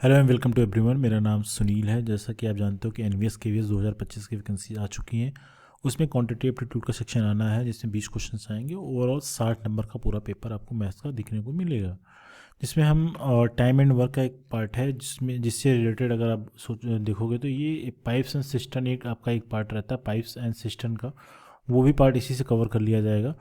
Hello and welcome to everyone. मेरा नाम सुनील है। जैसा कि आप जानते हो कि एनवीएस केवीएस 2025 की वैकेंसी आ चुकी हैं। उसमें क्वांटिटेटिव एप्टीट्यूड का सेक्शन आना है जिसमें 20 क्वेश्चंस आएंगे। ओवरऑल 60 नंबर का पूरा पेपर आपको मैथ्स का दिखने को मिलेगा, जिसमें हम टाइम एंड वर्क का एक पार्ट है जिससे रिलेटेड अगर आप सोच देखोगे तो ये पाइप्स एंड सिस्टम एक आपका एक पार्ट रहता है, पाइप्स एंड सिस्टम का। वो भी पार्ट इसी से कवर कर लिया जाएगा,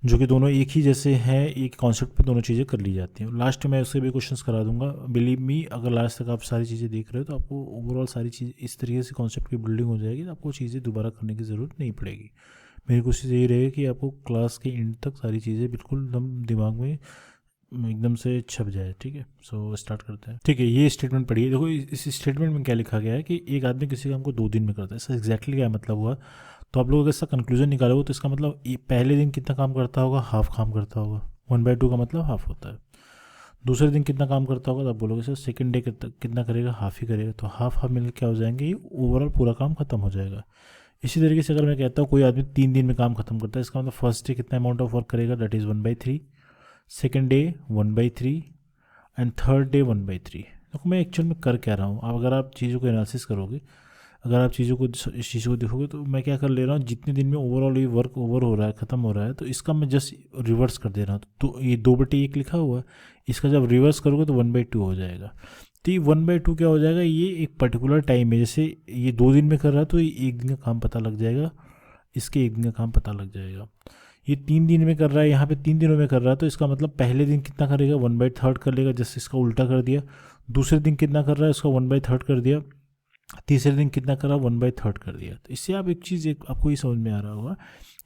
जो कि दोनों एक ही जैसे हैं, एक कॉन्सेप्ट पे दोनों चीज़ें कर ली जाती हैं। लास्ट में उससे भी क्वेश्चंस करा दूंगा। बिलीव मी, अगर लास्ट तक आप सारी चीज़ें देख रहे हो तो आपको ओवरऑल सारी चीज़ इस तरीके से कॉन्सेप्ट की बिल्डिंग हो जाएगी, तो आपको चीज़ें दोबारा करने की ज़रूरत नहीं पड़ेगी। मेरी कोशिश यही रहेगी कि आपको क्लास के एंड तक सारी चीज़ें बिल्कुल एकदम दिमाग में एकदम से छप जाए। ठीक है, सो स्टार्ट करते हैं। ठीक है, ये स्टेटमेंट पढ़िए। देखो इस स्टेटमेंट में क्या लिखा गया है कि एक आदमी किसी काम को 2 दिन में करता है। इसका एग्जैक्टली क्या मतलब हुआ? तो आप लोग अगर इसका कंक्लूजन निकालोगे तो इसका मतलब पहले दिन कितना काम करता होगा? हाफ काम करता होगा। 1/2 का मतलब हाफ होता है। दूसरे दिन कितना काम करता होगा? तो आप बोलोगे सर सेकंड डे कितना करेगा? हाफ ही करेगा। तो हाफ हाफ मिलकर क्या हो जाएंगे? ये ओवरऑल पूरा काम खत्म हो जाएगा। इसी तरीके से अगर मैं कहता हूँ कोई आदमी 3 दिन में काम खत्म करता है, इसका मतलब फर्स्ट डे कितना अमाउंट ऑफ वर्क करेगा? That is 1/3। Second day 1/3 and third day 1/3। देखो मैं एक्चुअल में कर क्या रहा हूँ, अब अगर आप चीज़ों को एनालिसिस करोगे, अगर आप चीज़ों को इस चीज़ को देखोगे तो मैं क्या कर ले रहा हूँ, जितने दिन में ओवरऑल ये वर्क ओवर हो रहा है, ख़त्म हो रहा है, तो इसका मैं जस्ट रिवर्स कर दे रहा हूँ। तो ये 2/1 लिखा हुआ है, इसका जब रिवर्स करोगे तो 1/2 हो जाएगा। तो ये 1/2 क्या हो जाएगा? ये एक पर्टिकुलर टाइम है। जैसे ये 2 दिन में कर रहा है तो ये एक दिन का काम पता लग जाएगा, इसके एक दिन का काम पता लग जाएगा। ये 3 दिन में कर रहा है, यहाँ पे 3 दिनों में कर रहा है, तो इसका मतलब पहले दिन कितना करेगा? 1/3 कर लेगा, जैसे इसका उल्टा कर दिया। दूसरे दिन कितना कर रहा है? इसका 1/3 कर दिया। तीसरे दिन कितना करा? 1/3 कर दिया। तो इससे आप एक चीज़ एक आपको ये समझ में आ रहा होगा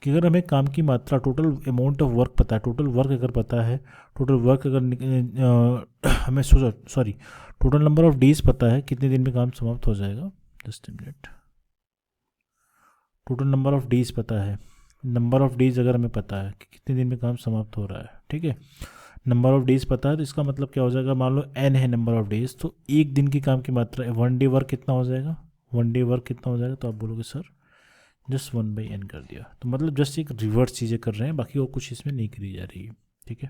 कि अगर हमें काम की मात्रा, टोटल अमाउंट ऑफ वर्क पता है, टोटल वर्क अगर पता है, टोटल वर्क अगर हमें sorry total number of days पता है, कितने दिन में काम समाप्त हो जाएगा। Just minute. Total number of days पता है, नंबर ऑफ डेज अगर हमें पता है कि कितने दिन में काम समाप्त हो रहा है, ठीक है, नंबर ऑफ डेज पता है, तो इसका मतलब क्या हो जाएगा? मान लो एन है नंबर ऑफ डेज, तो एक दिन की काम की मात्रा है, 1 डे वर्क कितना हो जाएगा? 1 डे वर्क कितना हो जाएगा? तो आप बोलोगे सर जस्ट 1/n कर दिया। तो मतलब जस्ट एक रिवर्स चीज़ें कर रहे हैं, बाकी और कुछ इसमें नहीं करी जा रही है। ठीक है,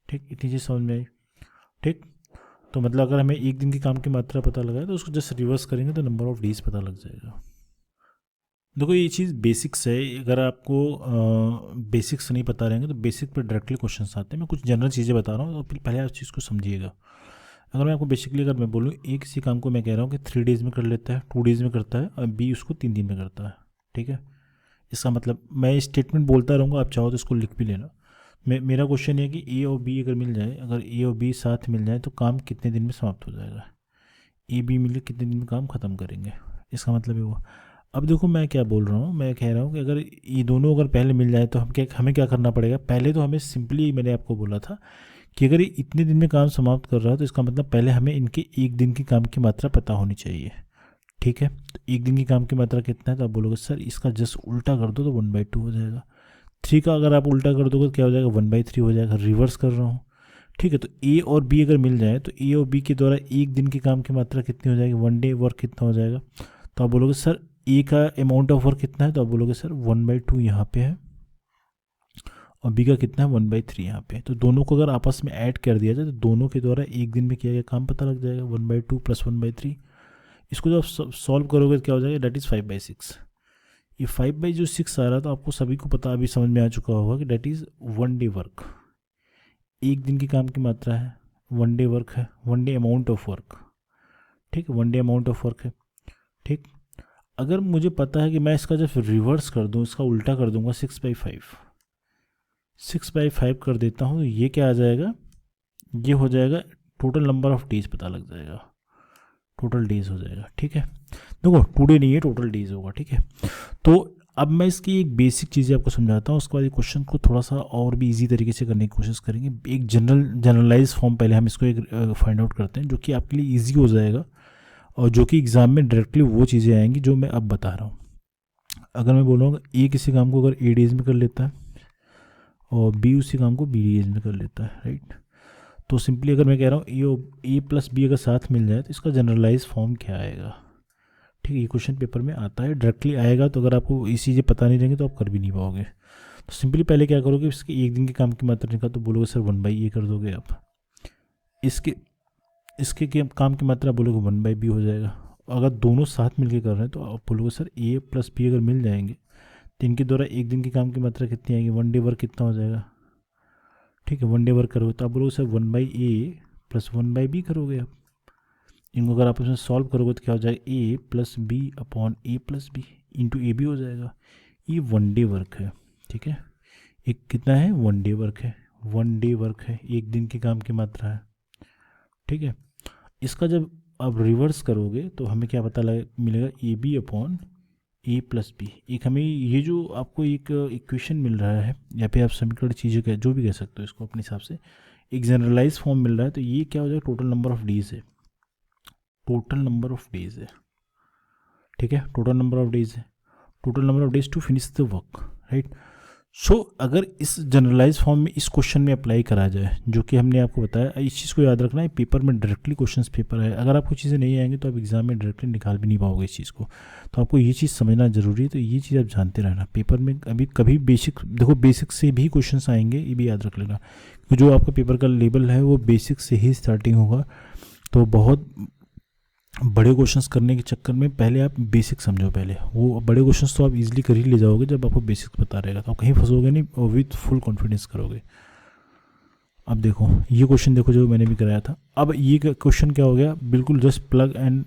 ठीक, इतनी चीज़ समझ में आई। ठीक, तो मतलब अगर हमें एक दिन की काम की मात्रा पता लगा है तो उसको जस्ट रिवर्स करेंगे तो नंबर ऑफ डेज पता लग जाएगा। देखो ये चीज़ बेसिक्स है, अगर आपको बेसिक्स नहीं पता रहेंगे तो बेसिक पर डायरेक्टली क्वेश्चन आते हैं। मैं कुछ जनरल चीज़ें बता रहा हूँ, तो फिर पहले आप चीज़ को समझिएगा। अगर मैं आपको बेसिकली अगर मैं बोलूँ, एक किसी काम को मैं कह रहा हूँ कि 3 डेज़ में कर लेता है, 2 डेज़ में करता है, और बी उसको 3 दिन में करता है। ठीक है, इसका मतलब मैं स्टेटमेंट बोलता रहूँगा, आप चाहो तो इसको लिख भी लेना। मेरा क्वेश्चन ये है कि ए और बी अगर मिल जाए, अगर ए और बी साथ मिल जाए तो काम कितने दिन में समाप्त हो जाएगा? ए बी मिले कितने दिन में काम ख़त्म करेंगे, इसका मतलब ये हुआ। अब देखो मैं क्या बोल रहा हूँ, मैं कह रहा हूँ कि अगर ये दोनों अगर पहले मिल जाए तो हमें क्या करना पड़ेगा? पहले तो हमें सिंपली, मैंने आपको बोला था कि अगर ये इतने दिन में काम समाप्त कर रहा है तो इसका मतलब पहले हमें इनके एक दिन की काम की मात्रा पता होनी चाहिए। ठीक है, तो एक दिन की काम की मात्रा कितना है? तो आप बोलोगे सर इसका जस्ट उल्टा कर दो तो 1/2 हो जाएगा। 3 का अगर आप उल्टा कर दोगे तो क्या हो जाएगा? 1/3 हो जाएगा। रिवर्स कर रहा हूँ। ठीक है, तो ए और बी अगर मिल जाए तो ए और बी के द्वारा एक दिन की काम की मात्रा कितनी हो जाएगी? 1 डे वर्क कितना हो जाएगा? तो आप बोलोगे सर ए का अमाउंट ऑफ वर्क कितना है? तो आप बोलोगे सर 1/2 यहाँ पे है, और बी का कितना है? 1/3 यहाँ पे। तो दोनों को अगर आपस में ऐड कर दिया जाए तो दोनों के द्वारा एक दिन में किया गया काम पता लग जाएगा, 1/2 + 1/3। इसको जब सॉल्व करोगे तो क्या हो जाएगा? That is 5/6। ये 5/6 आ रहा तो आपको सभी को पता, अभी समझ में आ चुका होगा कि डेट इज़ 1 डे वर्क। एक दिन की काम की मात्रा है, 1 डे वर्क है, 1 डे अमाउंट ऑफ वर्क। ठीक है, 1 डे अमाउंट ऑफ वर्क है। ठीक, अगर मुझे पता है कि मैं इसका जब रिवर्स कर दूँ, इसका उल्टा कर दूंगा, 6/5, 6/5 कर देता हूँ, तो ये क्या आ जाएगा? ये हो जाएगा टोटल नंबर ऑफ डेज पता लग जाएगा, टोटल डेज हो जाएगा। ठीक है, देखो 2 डे नहीं है, टोटल डेज होगा। ठीक है, तो अब मैं इसकी एक बेसिक चीज़ें आपको समझाता हूँ, उसके बाद ये क्वेश्चन को थोड़ा सा और भी इजी तरीके से करने की कोशिश करेंगे। एक जनरलाइज फॉर्म पहले हम इसको एक फाइंड आउट करते हैं, जो कि आपके लिए इजी हो जाएगा और जो कि एग्ज़ाम में डायरेक्टली वो चीज़ें आएंगी जो मैं अब बता रहा हूँ। अगर मैं बोलूँगा ए किसी काम को अगर ए डेज में कर लेता है और बी उसी काम को बी डेज में कर लेता है, राइट, तो सिंपली अगर मैं कह रहा हूँ ए प्लस बी अगर साथ मिल जाए तो इसका जनरलाइज फॉर्म क्या आएगा? ठीक है, ये क्वेश्चन पेपर में आता है, डायरेक्टली आएगा, तो अगर आपको ये चीज़ें पता नहीं रहेंगी तो आप कर भी नहीं पाओगे। तो सिंपली पहले क्या करोगे, इसके एक दिन के काम की मात्रा निकाल, तो बोलोगे सर 1/a कर दोगे आप। इसके इसके काम की मात्रा बोलोगे 1/b हो जाएगा। अगर दोनों साथ मिलकर कर रहे हैं तो आप बोलोगे सर a प्लस b अगर मिल जाएंगे तो इनके द्वारा एक दिन के काम की मात्रा कितनी आएगी, 1 डे वर्क कितना हो जाएगा। ठीक है, 1 डे वर्क करोगे तो आप बोलोगे सर 1/a प्लस 1/b करोगे आप। इनको अगर आप इसमें सॉल्व करोगे तो क्या हो जाएगा, a plus B upon a plus B into A B हो जाएगा। ये 1 डे वर्क है। ठीक है, एक कितना है, 1 डे वर्क है। 1 डे वर्क है, एक दिन के काम की मात्रा है। ठीक है, इसका जब आप रिवर्स करोगे तो हमें क्या पता मिलेगा, A B upon A plus B. एक हमें ये जो आपको एक इक्वेशन मिल रहा है या फिर आप समीकरण चीज़ें कह जो भी कह सकते हो इसको अपने हिसाब से, एक जनरलाइज फॉर्म मिल रहा है। तो ये क्या हो जाएगा, टोटल नंबर ऑफ डेज है। टोटल नंबर ऑफ डेज है। ठीक है, टोटल नंबर ऑफ डेज है। Total number of days to finish the work, right. So अगर इस जनरलाइज फॉर्म में इस क्वेश्चन में अप्लाई करा जाए जो कि हमने आपको बताया, इस चीज़ को याद रखना है, पेपर में डायरेक्टली क्वेश्चंस पेपर है। अगर आपको चीज़ें नहीं आएंगी तो आप एग्जाम में डायरेक्टली निकाल भी नहीं पाओगे इस चीज़ को। तो आपको ये चीज़ समझना जरूरी है। तो ये चीज़ आप जानते रहना, पेपर में अभी कभी बेसिक देखो, बेसिक से भी क्वेश्चन आएंगे, ये भी याद रख लेना। जो आपका पेपर का लेवल है वो बेसिक से ही स्टार्टिंग होगा। तो बहुत बड़े क्वेश्चंस करने के चक्कर में पहले आप बेसिक समझो। पहले वो बड़े क्वेश्चंस तो आप इजीली कर ही ले जाओगे जब आपको बेसिक्स पता रहेगा, तो आप कहीं फंसोगे नहीं और विथ फुल कॉन्फिडेंस करोगे। अब देखो ये क्वेश्चन देखो जो मैंने भी कराया था। अब ये क्वेश्चन क्या हो गया, बिल्कुल जस्ट प्लग एंड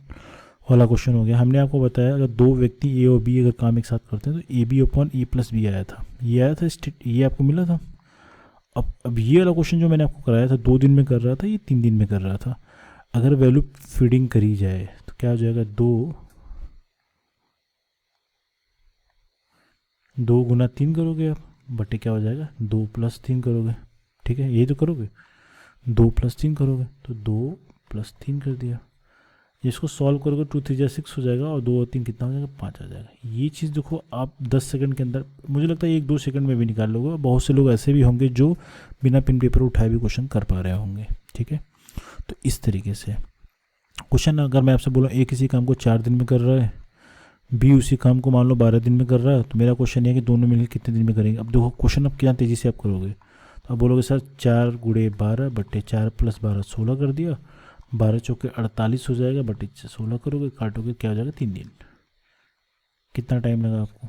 वाला क्वेश्चन हो गया। हमने आपको बताया अगर दो व्यक्ति ए और बी अगर काम एक साथ करते हैं तो A B upon A plus B आया था, ये आया था, ये आपको मिला था। अब ये वाला क्वेश्चन जो मैंने आपको कराया था 2 दिन में कर रहा था, ये 3 दिन में कर रहा था। अगर वैल्यू फीडिंग करी जाए तो क्या हो जाएगा, 2 गुना 3 करोगे आप, बटे क्या हो जाएगा 2 प्लस 3 करोगे। ठीक है, ये तो करोगे 2 प्लस 3 करोगे तो 2 प्लस 3 कर दिया। इसको सॉल्व करोगे 2 3 जा 6 हो जाएगा और 2 और 3 कितना हो जाएगा, 5 आ जाएगा। ये चीज़ देखो आप 10 सेकंड के अंदर, मुझे लगता है 1-2 सेकंड में भी निकाल लोगे। बहुत से लोग ऐसे भी होंगे जो बिना पेन पेपर उठाए भी क्वेश्चन कर पा रहे होंगे। ठीक है, तो इस तरीके से क्वेश्चन, अगर मैं आपसे बोलूँ ए किसी काम को 4 दिन में कर रहा है, बी उसी काम को मान लो 12 दिन में कर रहा है, तो मेरा क्वेश्चन ये है कि दोनों मिलकर कितने दिन में करेंगे। अब देखो क्वेश्चन अब क्या तेज़ी से आप करोगे, तो आप बोलोगे सर 4 गुणे 12 बटे 4 प्लस 12 16 कर दिया, 12 चौके 48 हो जाएगा, बटे 16 करोगे, काटोगे क्या हो जाएगा 3 दिन। कितना टाइम लगा आपको।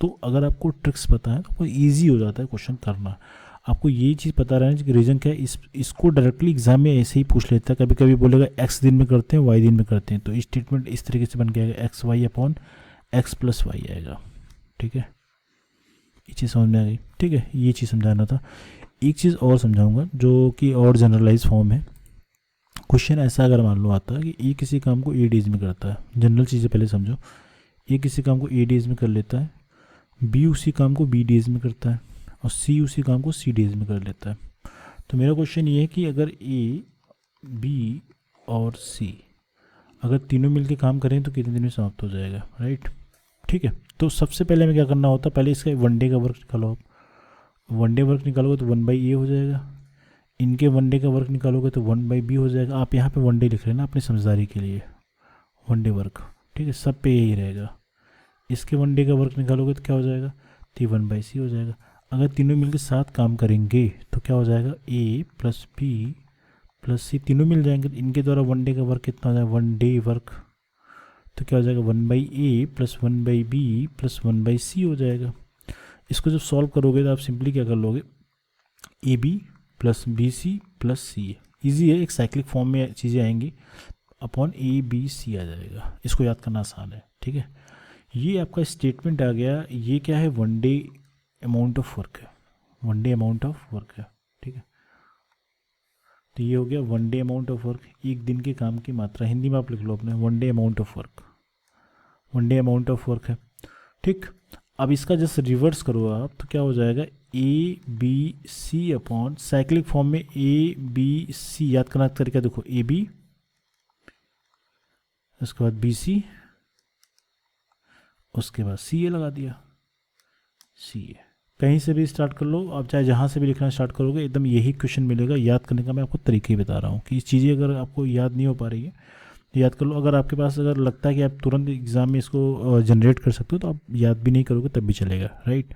तो अगर आपको ट्रिक्स पता है तो ईजी हो जाता है क्वेश्चन करना। आपको ये चीज़ पता रहना चाहिए कि रीज़न क्या है। इसको डायरेक्टली एग्जाम में ऐसे ही पूछ लेता है, कभी कभी बोलेगा एक्स दिन में करते हैं, वाई दिन में करते हैं, तो स्टेटमेंट इस तरीके से बन के आएगा, X Y upon X plus Y आएगा। ठीक है, ये चीज़ समझ में आ गई। ठीक है, ये चीज़ समझाना था। एक चीज़ और समझाऊंगा जो कि और जनरलाइज फॉर्म है। क्वेश्चन ऐसा अगर मान लो आता है कि ए किसी काम को ए डेज में करता है, जनरल चीज़ें पहले समझो। ए किसी काम को ए डेज में कर लेता है, बी उसी काम को बी डेज में करता है और सी उसी काम को सी डेज में कर लेता है। तो मेरा क्वेश्चन ये है कि अगर ए बी और सी अगर तीनों मिलके काम करें तो कितने दिन में समाप्त हो जाएगा, राइट। ठीक है, तो सबसे पहले हमें क्या करना होता है, पहले इसका 1 डे का वर्क निकालो आप। 1 डे वर्क निकालोगे तो 1/a हो जाएगा, इनके 1 डे का वर्क निकालोगे तो 1/b हो जाएगा। आप यहाँ पे 1 डे लिख रहे हैं ना अपनी समझदारी के लिए, 1 डे वर्क। ठीक है, सब पे यही रहेगा। इसके 1 डे का वर्क निकालोगे तो क्या हो जाएगा, तो 1/c हो जाएगा। अगर तीनों मिलकर साथ काम करेंगे तो क्या हो जाएगा, a प्लस बी प्लस सी, तीनों मिल जाएंगे। इनके द्वारा 1 डे का वर्क कितना हो जाएगा, 1 डे वर्क, तो क्या हो जाएगा 1/a plus 1/b plus 1/c हो जाएगा। इसको जब सॉल्व करोगे तो आप सिंपली क्या कर लोगे, A B plus B C plus C, easy है, एक साइक्लिक फॉर्म में चीज़ें आएंगी, अपॉन ए बी सी आ जाएगा। इसको याद करना आसान है। ठीक है, ये आपका स्टेटमेंट आ गया। ये क्या है, 1 डे अमाउंट ऑफ वर्क है, 1 डे अमाउंट ऑफ वर्क है। ठीक है, तो ये हो गया 1 डे अमाउंट ऑफ वर्क, एक दिन के काम की मात्रा। हिंदी में आप लिख लो अपने, 1 day amount of work, 1 day amount of work है। ठीक, अब इसका जस्ट रिवर्स करो आप तो क्या हो जाएगा, A B C upon cyclic form में ए बी सी, याद करना तरीका देखो, ए बी, उसके बाद बी सी, उसके बाद सी ए लगा दिया, सी ए। कहीं से भी स्टार्ट कर लो आप, चाहे जहाँ से भी लिखना स्टार्ट करोगे एकदम यही क्वेश्चन मिलेगा। याद करने का मैं आपको तरीके ही बता रहा हूँ कि चीज़ें अगर आपको याद नहीं हो पा रही है तो याद कर लो। अगर आपके पास अगर लगता है कि आप तुरंत एग्जाम में इसको जनरेट कर सकते हो तो आप याद भी नहीं करोगे तब भी चलेगा, राइट।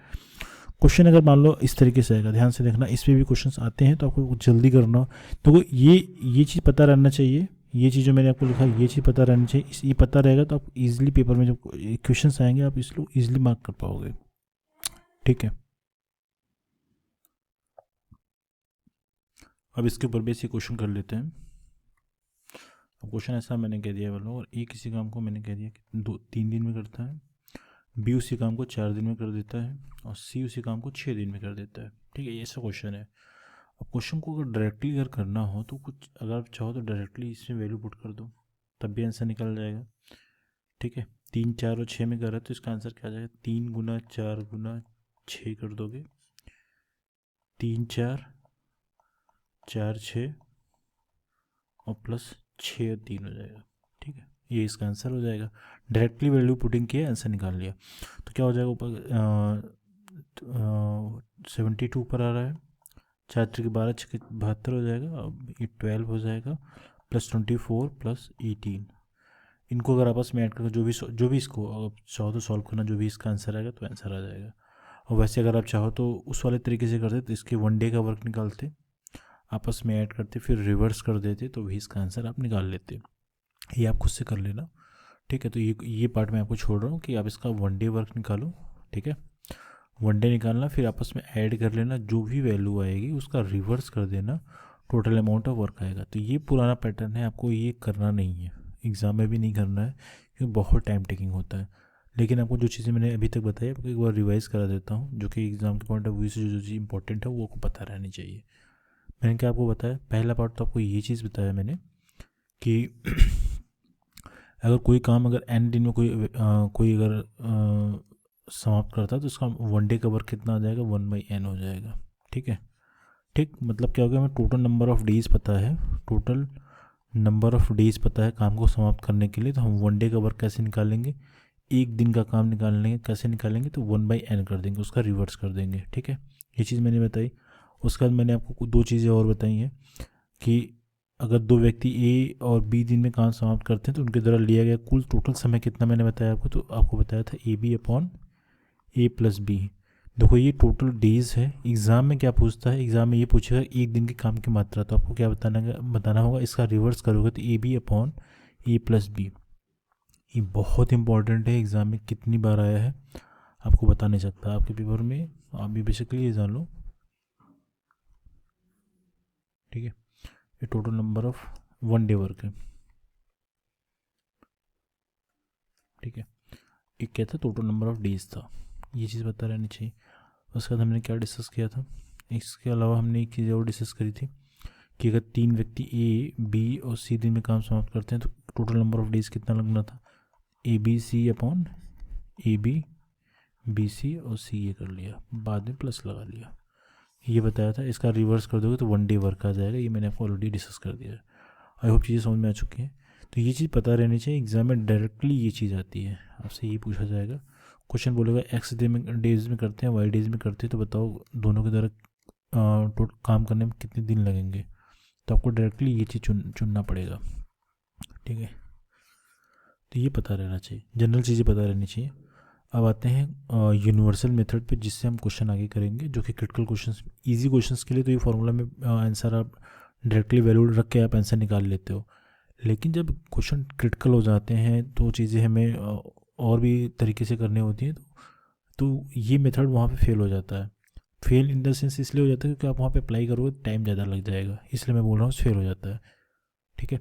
क्वेश्चन अगर मान लो इस तरीके से आएगा, ध्यान से देखना, इस पर भी क्वेश्चन आते हैं तो आपको जल्दी करना हो। तो ये चीज़ पता रहना चाहिए ये चीज़ जो मैंने आपको लिखा ये चीज़ पता रहनी चाहिए। ये पता रहेगा तो आप इजीली पेपर में जब क्वेश्चंस आएंगे आप इसको इजीली मार्क कर पाओगे। ठीक है, अब इसके ऊपर बेसिक क्वेश्चन कर लेते हैं। अब क्वेश्चन ऐसा मैंने कह दिया वालों, और ए किसी काम को मैंने कह दिया कि 3 दिन में करता है, बी उसी काम को 4 दिन में कर देता है, और सी उसी काम को 6 दिन में कर देता है। ठीक है, ये ऐसा क्वेश्चन है। अब क्वेश्चन को अगर डायरेक्टली अगर करना हो तो कुछ अगर आप चाहो तो डायरेक्टली इसमें वैल्यू पुट कर दो, तब भी आंसर निकल जाएगा। ठीक है, 3, 4 और 6 में कर रहा है तो इसका आंसर क्या आ जाएगा, 3 गुना 4 गुना 6 कर दोगे, 3 4 4 6 और प्लस 6 और 3 हो जाएगा। ठीक है, ये इसका आंसर हो जाएगा। डायरेक्टली वैल्यू पुटिंग किया, आंसर निकाल लिया। तो क्या हो जाएगा, ऊपर 72 पर आ रहा है, 4 3 12 6 72 हो जाएगा। अब ये 12 हो जाएगा, प्लस 24 प्लस 18। इनको अगर आपस में ऐड करके जो भी इसको आप चाहो तो सॉल्व करना, जो भी इसका आंसर आएगा तो आंसर आ जाएगा। और वैसे अगर आप चाहो तो उस वाले तरीके से करते तो इसके 1 डे का वर्क निकालते, आपस में ऐड करते, फिर रिवर्स कर देते, तो भी इसका आंसर आप निकाल लेते। ये आप खुद से कर लेना। ठीक है, तो ये पार्ट मैं आपको छोड़ रहा हूँ कि आप इसका 1 डे वर्क निकालो। ठीक है, 1 डे निकालना, फिर आपस में ऐड कर लेना, जो भी वैल्यू आएगी उसका रिवर्स कर देना, टोटल अमाउंट ऑफ वर्क आएगा। तो ये पुराना पैटर्न है, आपको ये करना नहीं है, एग्ज़ाम में भी नहीं करना है, क्योंकि बहुत टाइम टेकिंग होता है। लेकिन आपको जो चीज़ें मैंने अभी तक बताई आपको एक बार रिवाइज करा देता हूँ, जो कि एग्ज़ाम के पॉइंट ऑफ व्यू से जो चीज़ इंपॉर्टेंट है वो आपको पता रहनी चाहिए। मैंने क्या आपको बताया, पहला पार्ट तो आपको ये चीज़ बताया मैंने कि अगर कोई काम अगर एन दिन में कोई अगर समाप्त करता है तो उसका 1 डे का वर्क कितना आ जाएगा, 1/n हो जाएगा। ठीक है, ठीक, मतलब क्या हो गया, हमें टोटल नंबर ऑफ़ डेज़ पता है, टोटल नंबर ऑफ़ डेज़ पता है काम को समाप्त करने के लिए। तो हम 1 डे का वर्क कैसे निकालेंगे, एक दिन का काम निकालने कैसे निकालेंगे, तो 1/n कर देंगे, उसका रिवर्स कर देंगे। ठीक है, ये चीज़ मैंने बताई। उसके बाद मैंने आपको 2 चीज़ें और बताई हैं कि अगर 2 व्यक्ति ए और बी दिन में काम समाप्त करते हैं तो उनके द्वारा लिया गया कुल टोटल समय कितना मैंने बताया आपको, तो आपको बताया था AB upon A plus B. देखो ये टोटल डेज है। एग्ज़ाम में क्या पूछता है, एग्ज़ाम में ये पूछेगा एक दिन के काम की मात्रा, तो आपको क्या बताना होगा, इसका रिवर्स करोगे तो AB upon A plus B. ये बहुत इंपॉर्टेंट है, एग्ज़ाम में कितनी बार आया है आपको बता नहीं सकता, आपके पेपर में आप भी बेसिकली ये जान लो। ठीक है, ये total number of 1 day work है। ठीक है, एक क्या था, टोटल नंबर ऑफ डेज था, ये चीज़ पता रहनी चाहिए। उसके बाद हमने क्या डिस्कस किया था, इसके अलावा हमने एक चीज़ और डिस्कस करी थी कि अगर 3 व्यक्ति A B और C दिन में काम समाप्त करते हैं तो टोटल नंबर ऑफ डेज कितना लगना था, ABC अपॉन AB BC और C ये कर लिया, बाद में प्लस लगा लिया, ये बताया था। इसका रिवर्स कर दोगे तो 1 डे वर्क आ जाएगा, ये मैंने आपको ऑलरेडी डिस्कस कर दिया है। आई होप चीज़ें समझ में आ चुकी हैं। तो ये चीज़ पता रहनी चाहिए, एग्जाम में डायरेक्टली ये चीज़ आती है, आपसे ये पूछा जाएगा। क्वेश्चन बोलेगा एक्स डेज में करते हैं, वाई डेज में करते हैं, तो बताओ दोनों के द्वारा काम करने में कितने दिन लगेंगे, तो आपको डायरेक्टली ये चीज़ चुनना पड़ेगा। ठीक है, तो ये पता रहना चाहिए, जनरल चीज़ें पता रहनी चाहिए। अब आते हैं यूनिवर्सल मेथड पे, जिससे हम क्वेश्चन आगे करेंगे, जो कि क्रिटिकल क्वेश्चंस, इजी क्वेश्चंस के लिए तो ये फार्मूला में आंसर आप डायरेक्टली वैल्यू रख के आप आंसर निकाल लेते हो। लेकिन जब क्वेश्चन क्रिटिकल हो जाते हैं तो चीज़ें हमें और भी तरीके से करनी होती हैं, तो ये मेथड वहाँ पे फेल हो जाता है। फेल इन द सेंस इसलिए हो जाता है क्योंकि आप वहाँ पे अप्लाई करोगे टाइम ज़्यादा लग जाएगा, इसलिए मैं बोल रहा हूँ फेल हो जाता है। ठीक है,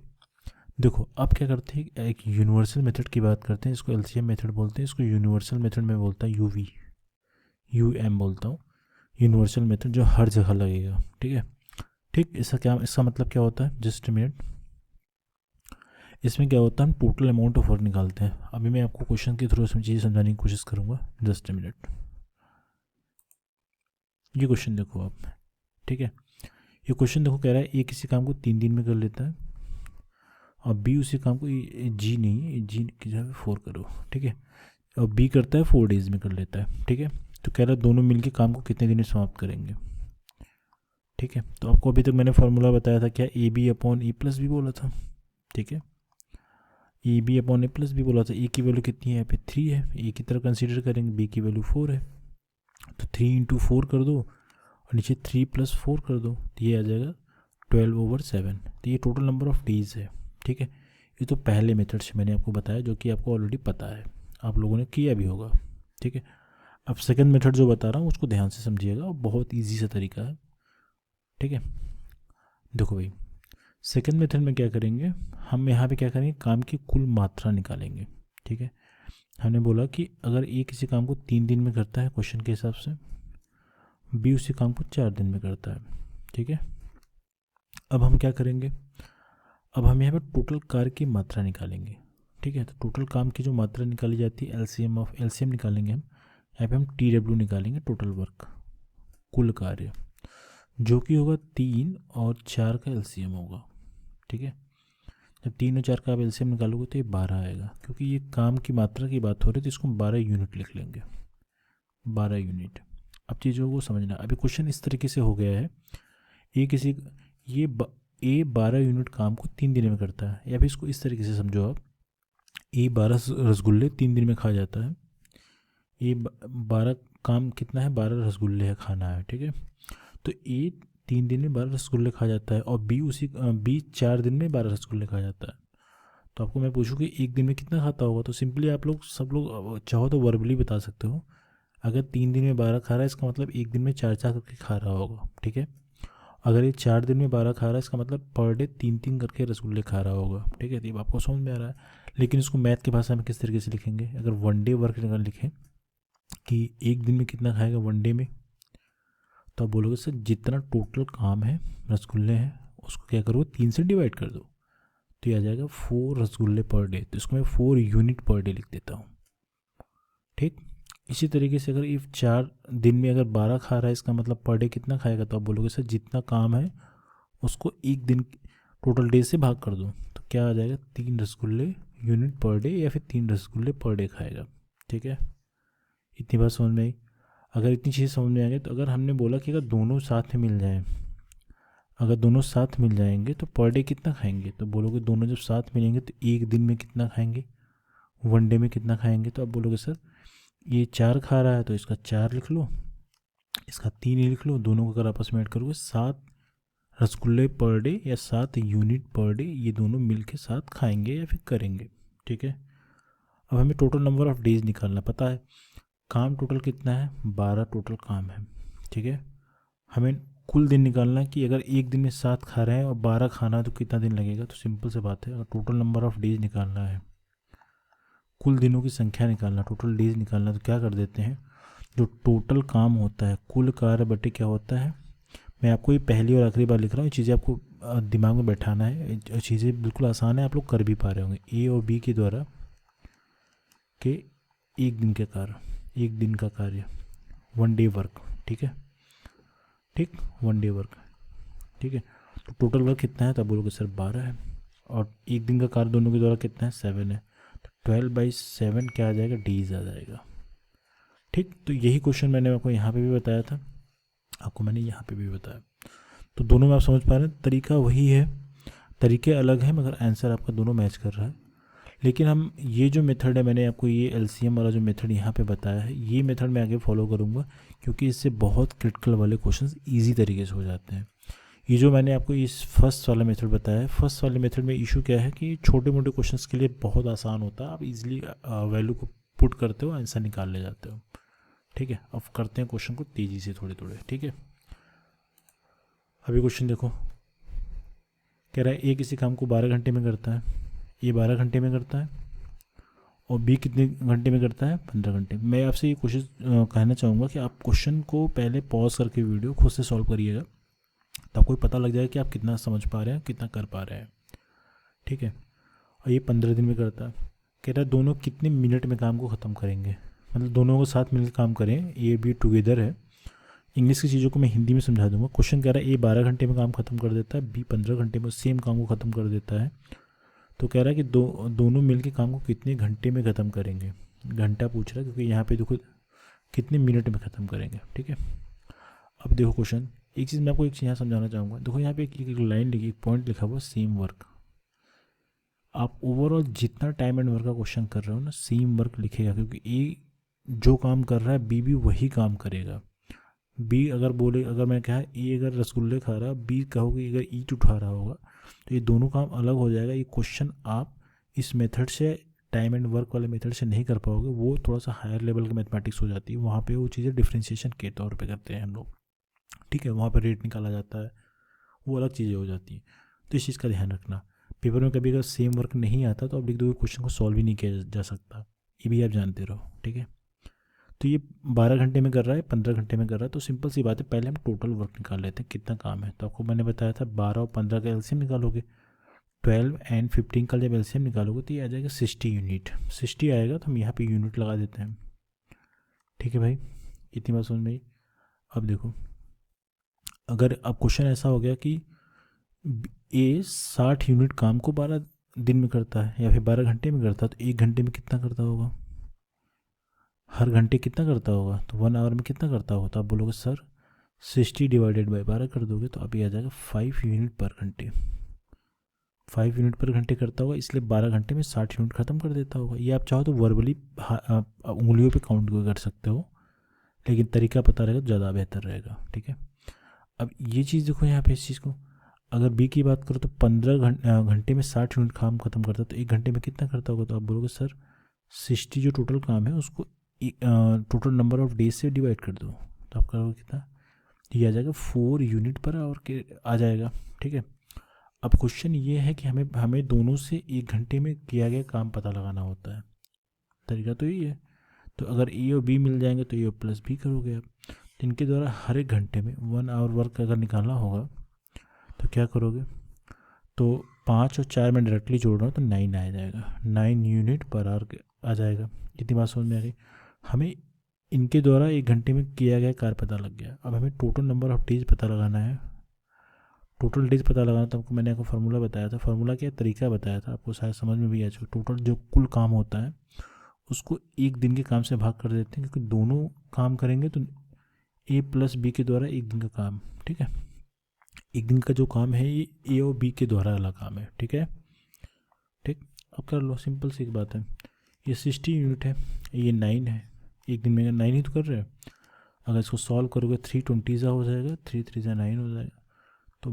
देखो अब क्या करते हैं, एक यूनिवर्सल मेथड की बात करते हैं, इसको LCM मेथड बोलते हैं, इसको यूनिवर्सल मेथड में बोलता है UM बोलता हूँ, यूनिवर्सल मेथड, जो हर जगह लगेगा। ठीक है, ठीक, इसका मतलब क्या होता है, जस्ट मिनट। इसमें क्या होता है, हम टोटल अमाउंट ऑफ वर्क निकालते हैं। अभी मैं आपको क्वेश्चन के थ्रू चीज़ें समझाने की कोशिश करूँगा, जस्ट मिनट। ये क्वेश्चन देखो आप, ठीक है, ये क्वेश्चन देखो कह रहा है ए किसी काम को 3 दिन में कर लेता है, और बी उसी काम को जी नहीं, जी की जगह 4 करो। ठीक है, और बी करता है 4 डेज में कर लेता है। ठीक है, तो कह रहा है दोनों मिलके काम को कितने दिन में समाप्त करेंगे। ठीक है, तो आपको अभी तक मैंने फार्मूला बताया था क्या, AB upon A plus B बोला था। ठीक है, AB upon A plus B बोला था। ए की वैल्यू कितनी है, यहाँ पे 3 है, ए की तरह कंसीडर करेंगे, बी की वैल्यू 4 है, तो 3 इंटू 4 कर दो और नीचे 3 प्लस 4 कर दो, तो ये आ जाएगा 12/7। तो ये टोटल नंबर ऑफ डेज है। ठीक है। ये तो पहले मेथड से मैंने आपको बताया जो कि आपको ऑलरेडी पता है, आप लोगों ने किया भी होगा, ठीक है। अब सेकंड मेथड जो बता रहा हूँ उसको ध्यान से समझिएगा, बहुत ईजी सा तरीका है, ठीक है। देखो भाई, सेकंड मेथड में क्या करेंगे, हम यहाँ पे क्या करेंगे, काम की कुल मात्रा निकालेंगे, ठीक है। हमने बोला कि अगर ए किसी काम को 3 दिन में करता है क्वेश्चन के हिसाब से, बी उसी काम को 4 दिन में करता है, ठीक है। अब हम क्या करेंगे, अब हम यहाँ पे टोटल कार्य की मात्रा निकालेंगे, ठीक है। तो टोटल काम की जो मात्रा निकाली जाती है, एलसीएम निकालेंगे हम, यहाँ पे हम TW निकालेंगे, टोटल वर्क, कुल कार्य, जो कि होगा 3 और 4 का एलसीएम होगा, ठीक है। जब 3 और 4 का आप एलसीएम निकालोगे तो ये 12 आएगा, क्योंकि ये काम की मात्रा की बात हो रही है तो इसको हम 12 यूनिट लिख लेंगे, 12 यूनिट। अब चीज़ों को समझना, अभी क्वेश्चन इस तरीके से हो गया है, ए 12 यूनिट काम को 3 दिन में करता है, या फिर इसको इस तरीके से समझो आप, ए 12 रसगुल्ले 3 दिन में खा जाता है, ए 12 काम कितना है, 12 रसगुल्ले है खाना है, ठीक है। तो ए 3 दिन में 12 रसगुल्ले खा जाता है, और बी 4 दिन में 12 रसगुल्ले खा जाता है। तो आपको मैं पूछूँ कि एक दिन में कितना खाता होगा, तो सिंपली आप लोग सब लोग चाहो तो वर्बली बता सकते हो, अगर 3 दिन में 12 खा रहा है इसका मतलब एक दिन में 4 करके खा रहा होगा, ठीक है। अगर ये 4 दिन में 12 खा रहा है इसका मतलब पर डे 3 करके रसगुल्ले खा रहा होगा, ठीक है। तो आपको समझ में आ रहा है, लेकिन इसको मैथ की भाषा में किस तरीके से लिखेंगे, अगर 1 डे वर्क अगर लिखें कि एक दिन में कितना खाएगा 1 डे में, तो आप बोलोगे सर जितना टोटल काम है रसगुल्ले हैं उसको क्या करो 3 से डिवाइड कर दो, तो ये आ जाएगा 4 रसगुल्ले पर डे, तो इसको मैं 4 यूनिट पर डे लिख देता हूँ, ठीक। इसी तरीके से अगर ये 4 दिन में अगर 12 खा रहा है इसका मतलब पर डे कितना खाएगा, तो आप बोलोगे सर जितना काम है उसको एक दिन टोटल डे से भाग कर दो, तो क्या आ जाएगा 3 रसगुल्ले यूनिट पर डे, या फिर 3 रसगुल्ले पर डे खाएगा, ठीक है। इतनी बात समझ में आई। अगर इतनी चीज़ें समझ में आ गई, तो अगर हमने बोला कि अगर दोनों साथ में मिल जाएं, अगर दोनों साथ मिल जाएंगे तो पर डे कितना खाएंगे, तो बोलोगे दोनों जब साथ मिलेंगे तो एक दिन में कितना खाएंगे, 1 डे में कितना खाएंगे, तो आप बोलोगे सर ये 4 खा रहा है तो इसका 4 लिख लो, इसका 3 ही लिख लो, दोनों को अगर आपस में ऐड करोगे 7 रसगुल्ले पर डे या 7 यूनिट पर डे, ये दोनों मिल के साथ खाएंगे या फिर करेंगे, ठीक है। अब हमें टोटल नंबर ऑफ़ डेज निकालना, पता है काम टोटल कितना है, 12 टोटल काम है, ठीक है। हमें कुल दिन निकालना है कि अगर एक दिन में 7 खा रहे हैं और 12 खाना है तो कितना दिन लगेगा, तो सिंपल से बात है, अगर टोटल नंबर ऑफ़ डेज निकालना है, कुल दिनों की संख्या निकालना, टोटल डेज निकालना, तो क्या कर देते हैं, जो टोटल काम होता है कुल कार्य बटे क्या होता है, मैं आपको ये पहली और आखिरी बार लिख रहा हूँ, ये चीज़ें आपको दिमाग में बैठाना है, चीज़ें बिल्कुल आसान है, आप लोग कर भी पा रहे होंगे, ए और बी के द्वारा के एक दिन के कार्य, एक दिन का कार्य 1 डे वर्क, ठीक है, ठीक 1 डे वर्क, ठीक है। तो टोटल वर्क कितना है, तो आप बोलोगे सर 12 है, और एक दिन का कार्य दोनों के द्वारा कितना है 7 है, तो 12/7 क्या आ जाएगा, डेज आ जाएगा, ठीक। तो यही क्वेश्चन मैंने आपको यहाँ पे भी बताया था, आपको मैंने यहाँ पे भी बताया, तो दोनों में आप समझ पा रहे हैं, तरीका वही है, तरीके अलग हैं मगर आंसर आपका दोनों मैच कर रहा है। लेकिन हम ये जो मेथड है, मैंने आपको ये एलसीएम वाला जो मेथड यहाँ पे बताया है, ये मेथड मैं आगे फॉलो करूँगा, क्योंकि इससे बहुत क्रिटिकल वाले क्वेश्चंस इजी तरीके से हो जाते हैं। ये जो मैंने आपको इस फर्स्ट वाला मेथड बताया है, फर्स्ट वाले मेथड में इशू क्या है कि छोटे मोटे क्वेश्चंस के लिए बहुत आसान होता है, आप इजीली वैल्यू को पुट करते हो, आंसर निकाल ले जाते हो, ठीक है। अब करते हैं क्वेश्चन को तेज़ी से थोड़े थोड़े, ठीक है। अभी क्वेश्चन देखो, कह रहा है ए किसी काम को 12 घंटे में करता है, ये 12 घंटे में करता है, और बी कितने घंटे में करता है, 15 घंटे। मैं आपसे ये कोशिश कहना चाहूँगा कि आप क्वेश्चन को पहले पॉज करके वीडियो खुद से सॉल्व करिएगा, तो आपको पता लग जाएगा कि आप कितना समझ पा रहे हैं, कितना कर पा रहे हैं, ठीक है। और ये 15 दिन में करता है, कह रहा है दोनों कितने मिनट में काम को ख़त्म करेंगे, मतलब दोनों को साथ मिलकर काम करें, ए बी टुगेदर है। इंग्लिश की चीज़ों को मैं हिंदी में समझा दूंगा। क्वेश्चन कह रहा है ए 12 घंटे में काम खत्म कर देता है, बी 15 घंटे में सेम काम को ख़त्म कर देता है, तो कह रहा है कि दोनों मिलके काम को कितने घंटे में ख़त्म करेंगे, घंटा पूछ रहा है क्योंकि यहाँ पे देखो कितने मिनट में ख़त्म करेंगे, ठीक है। अब देखो क्वेश्चन, एक चीज़ मैं आपको एक चीज़ यहाँ समझाना चाहूँगा, देखो यहाँ पे एक लाइन लिखी, पॉइंट लिखा हुआ सेम वर्क। आप ओवरऑल जितना टाइम एंड वर्क का क्वेश्चन कर रहे हो ना, सेम वर्क लिखेगा, क्योंकि ए जो काम कर रहा है बी भी वही काम करेगा। बी अगर बोले, अगर मैं कहा ए अगर रसगुल्ले खा रहा है, बी कहोगे अगर ईट उठा रहा होगा, तो ये दोनों काम अलग हो जाएगा। ये क्वेश्चन आप इस मेथड से, टाइम एंड वर्क वाले मेथड से नहीं कर पाओगे, वो थोड़ा सा हायर लेवल की मैथमेटिक्स हो जाती है। वहाँ पे वो चीज़ें डिफ्रेंशिएशन के तौर पे करते हैं हम लोग, ठीक है, वहाँ पे रेट निकाला जाता है, वो अलग चीज़ें हो जाती हैं। तो इस चीज़ का ध्यान रखना। पेपर में कभी अगर सेम वर्क नहीं आता तो आप लिख दोगे क्वेश्चन को सॉल्व ही नहीं किया जा सकता, ये भी आप जानते रहो, ठीक है। तो ये 12 घंटे में कर रहा है, 15 घंटे में कर रहा है, तो सिंपल सी बात है, पहले हम टोटल वर्क निकाल लेते हैं कितना काम है। तो आपको मैंने बताया था 12 और 15 का एलसीएम निकालोगे, 12 एंड 15 का जब एलसीएम निकालोगे तो ये आ जाएगा 60 यूनिट। 60 आएगा तो हम यहाँ पे यूनिट लगा देते हैं, ठीक है भाई, इतनी बात समझ में आई। अब देखो, अगर अब क्वेश्चन ऐसा हो गया कि ए 60 यूनिट काम को 12 दिन में करता है या फिर 12 घंटे में करता है, तो 1 घंटे में कितना करता होगा, हर घंटे कितना करता होगा, तो 1 आवर में कितना करता होगा। तो आप बोलोगे सर 60 डिवाइडेड बाई 12 कर दोगे तो अभी आ जाएगा 5 यूनिट पर घंटे। 5 यूनिट पर घंटे करता होगा, इसलिए 12 घंटे में 60 यूनिट खत्म कर देता होगा। ये आप चाहो तो वर्बली उंगलियों पे काउंट कर सकते हो, लेकिन तरीका पता रहेगा तो ज़्यादा बेहतर रहेगा, ठीक है। अब ये चीज़ देखो यहाँ पे, इस चीज़ को अगर बी की बात करो तो 15 घंटे में 60 यूनिट काम खत्म करता है, तो 1 घंटे में कितना करता होगा। तो आप बोलोगे सर 60 जो टोटल काम है उसको टोटल नंबर ऑफ डेज से डिवाइड कर दो, तो आप करोगे कितना, ये आ जाएगा 4 यूनिट पर आवर के आ जाएगा, ठीक है। अब क्वेश्चन ये है कि हमें दोनों से 1 घंटे में किया गया काम पता लगाना होता है, तरीका तो यही है। तो अगर ए और बी मिल जाएंगे तो ए प्लस बी करोगे आप। तो इनके द्वारा हर एक घंटे में 1 आवर वर्क अगर निकालना होगा तो क्या करोगे, तो 5 और 4 में डायरेक्टली जोड़ रहा हूँ तो 9 आ जाएगा, 9 यूनिट पर आवर आ जाएगा। इतनी बात समझ में आ गई। हमें इनके द्वारा 1 घंटे में किया गया कार्य पता लग गया। अब हमें टोटल नंबर ऑफ डेज पता लगाना है। टोटल डेज पता लगाना तो आपको मैंने आपको फार्मूला बताया था, फार्मूला क्या तरीका बताया था, आपको शायद समझ में भी आ चुका। टोटल जो कुल काम होता है उसको 1 दिन के काम से भाग कर देते हैं, क्योंकि दोनों काम करेंगे तो ए प्लस बी के द्वारा 1 दिन का काम, ठीक है। 1 दिन का जो काम है ये ए और बी के द्वारा अलग काम है, ठीक है, ठीक। अब कर लो, सिंपल सी एक बात है। ये 60 यूनिट है, ये 9 है, 1 दिन में 9 ही तो कर रहे हैं। अगर इसको सॉल्व करोगे 3 हो जाएगा, 3 3 9 हो जाएगा, तो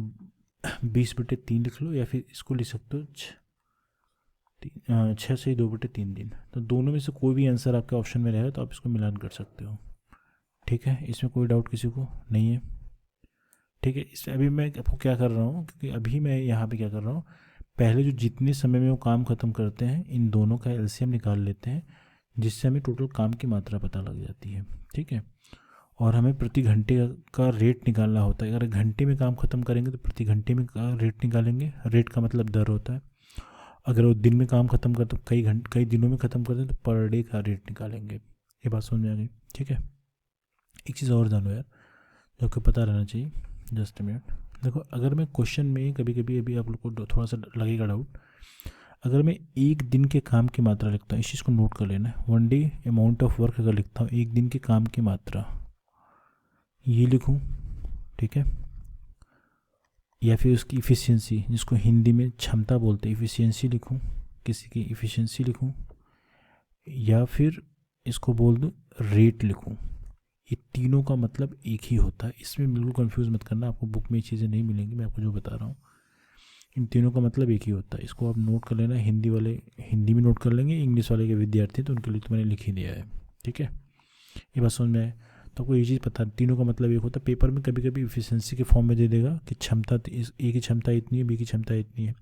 20/3 लिख लो, या फिर इसको लिख सकते हो 6 से 2/3 दिन। तो दोनों में से कोई भी आंसर आपके ऑप्शन में रहेगा तो आप इसको मिलान कर सकते हो, ठीक है। इसमें कोई डाउट किसी को नहीं है, ठीक है। इस अभी मैं आपको क्या कर रहा हूँ, क्योंकि अभी मैं यहाँ पे क्या कर रहा हूँ, पहले जो जितने समय में वो काम ख़त्म करते हैं इन दोनों का एलसीएम निकाल लेते हैं, जिससे हमें टोटल काम की मात्रा पता लग जाती है, ठीक है। और हमें प्रति घंटे का रेट निकालना होता है। अगर घंटे में काम ख़त्म करेंगे तो प्रति घंटे में का रेट निकालेंगे, रेट का मतलब दर होता है। अगर वो दिन में काम ख़त्म करते कई दिनों में ख़त्म करते हैं तो पर डे का रेट निकालेंगे। ये बात समझ में आ गई, ठीक है। एक चीज़ और जानो यार, जो कि पता रहना चाहिए, जस्ट अ मिनट। देखो, अगर मैं क्वेश्चन में कभी कभी अभी आप लोग को थोड़ा सा लगेगा डाउट, अगर मैं 1 दिन के काम की मात्रा लिखता हूँ, इस चीज़ को नोट कर लेना है। 1 डे अमाउंट ऑफ वर्क अगर लिखता हूँ, 1 दिन के काम की मात्रा ये लिखूँ, ठीक है, या फिर उसकी इफ़िशियंसी, जिसको हिंदी में क्षमता बोलते हैं, इफ़िशियंसी लिखूँ, किसी की इफ़िशियंसी लिखूँ, या फिर इसको बोल दूँ रेट लिखूँ। ये तीनों का मतलब एक ही होता है, इसमें बिल्कुल कंफ्यूज मत करना, आपको बुक में ये चीज़ें नहीं मिलेंगी, मैं आपको जो बता रहा हूँ इन तीनों का मतलब एक ही होता है। इसको आप नोट कर लेना, हिंदी वाले हिंदी में नोट कर लेंगे, इंग्लिश वाले के विद्यार्थी तो उनके लिए तो मैंने लिख ही दिया है, ठीक है। ये बात समझ में आए तो आपको ये चीज़ पता, तीनों का मतलब एक होता है। पेपर में कभी कभी इफिशियंसी के फॉर्म में दे देगा कि क्षमता, ए की क्षमता इतनी है, बी की क्षमता इतनी है,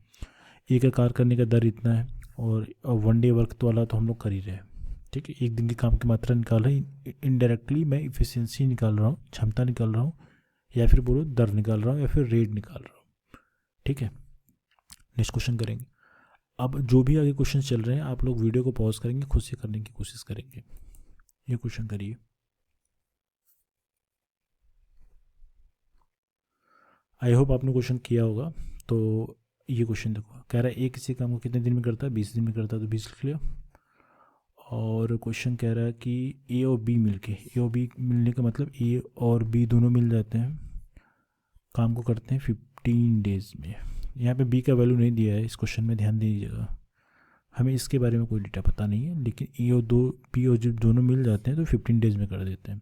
ए का कार्य करने का दर इतना है, और 1 डे वर्क तो वाला तो हम लोग कर ही रहे हैं, ठीक है। 1 दिन की काम की मात्रा निकाल रहे हैं, इनडायरेक्टली मैं इफिशियंसी निकाल रहा हूँ, क्षमता निकाल रहा हूँ, या फिर बोलो दर निकाल रहा हूँ, या फिर रेट निकाल रहा हूँ, ठीक है। नेक्स्ट क्वेश्चन करेंगे। अब जो भी आगे क्वेश्चन चल रहे हैं आप लोग वीडियो को पॉज करेंगे, खुद से करने की कोशिश करेंगे। ये क्वेश्चन करिए। आई होप आपने क्वेश्चन किया होगा। तो ये क्वेश्चन देखो, कह रहा है ए किसी काम को कितने दिन में करता है, 20 दिन में करता है, तो 20 लिख लिया। और क्वेश्चन कह रहा है कि ए और बी मिलके, ए और बी मिलने का मतलब ए और बी दोनों मिल जाते हैं, काम को करते हैं 15 डेज़ में। यहाँ पे बी का वैल्यू नहीं दिया है इस क्वेश्चन में, ध्यान दीजिएगा, हमें इसके बारे में कोई डेटा पता नहीं है, लेकिन ए और बी और जब दोनों मिल जाते हैं तो 15 डेज़ में कर देते हैं।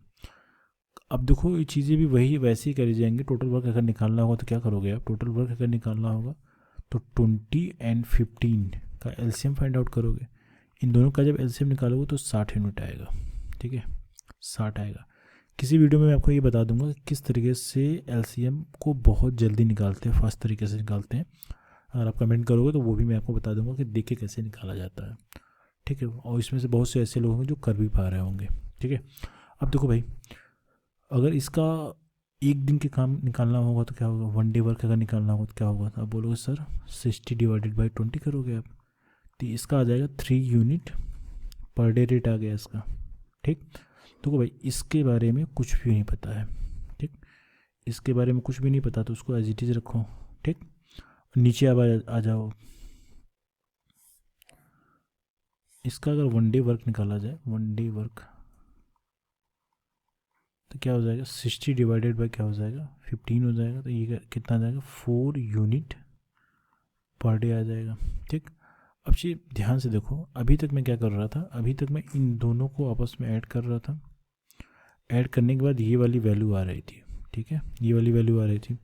अब देखो ये चीज़ें भी वही वैसे ही करी जाएंगी। टोटल वर्क अगर निकालना होगा तो क्या करोगे आप, टोटल वर्क अगर निकालना होगा तो 20 एंड 15 का एलसीएम फाइंड आउट करोगे। इन दोनों का जब एलसीएम निकालोगे तो 60 यूनिट आएगा, ठीक है, 60 आएगा। किसी वीडियो में मैं आपको ये बता दूंगा कि किस तरीके से एलसीएम को बहुत जल्दी निकालते हैं, फास्ट तरीके से निकालते हैं। अगर आप कमेंट करोगे तो वो भी मैं आपको बता दूंगा कि देख के कैसे निकाला जाता है, ठीक है। और इसमें से बहुत से ऐसे लोग होंगे जो कर भी पा रहे होंगे, ठीक है। अब देखो भाई, अगर इसका एक दिन के काम निकालना होगा तो क्या होगा, वन डे वर्क अगर निकालना होगा तो क्या होगा, तो आप बोलोगे सर 60 डिवाइडेड बाई 20 करोगे आप, तो इसका आ जाएगा 3 यूनिट पर डे रेट आ गया इसका, ठीक। तो भाई इसके बारे में कुछ भी नहीं पता है, ठीक, इसके बारे में कुछ भी नहीं पता तो उसको एज इट इज़ रखो, ठीक। नीचे अब आ जाओ, इसका अगर वन डे वर्क निकाला जाए, वन डे वर्क, तो क्या हो जाएगा, 60 डिवाइडेड बाई क्या हो जाएगा, 15 हो जाएगा। तो ये कितना आ जाएगा, 4 यूनिट पर डे आ जाएगा, ठीक। अब ये ध्यान से देखो, अभी तक मैं क्या कर रहा था, अभी तक मैं इन दोनों को आपस में ऐड कर रहा था। ऐड करने के बाद ये वाली वैल्यू आ रही थी, ठीक है, ये वाली वैल्यू आ रही थी।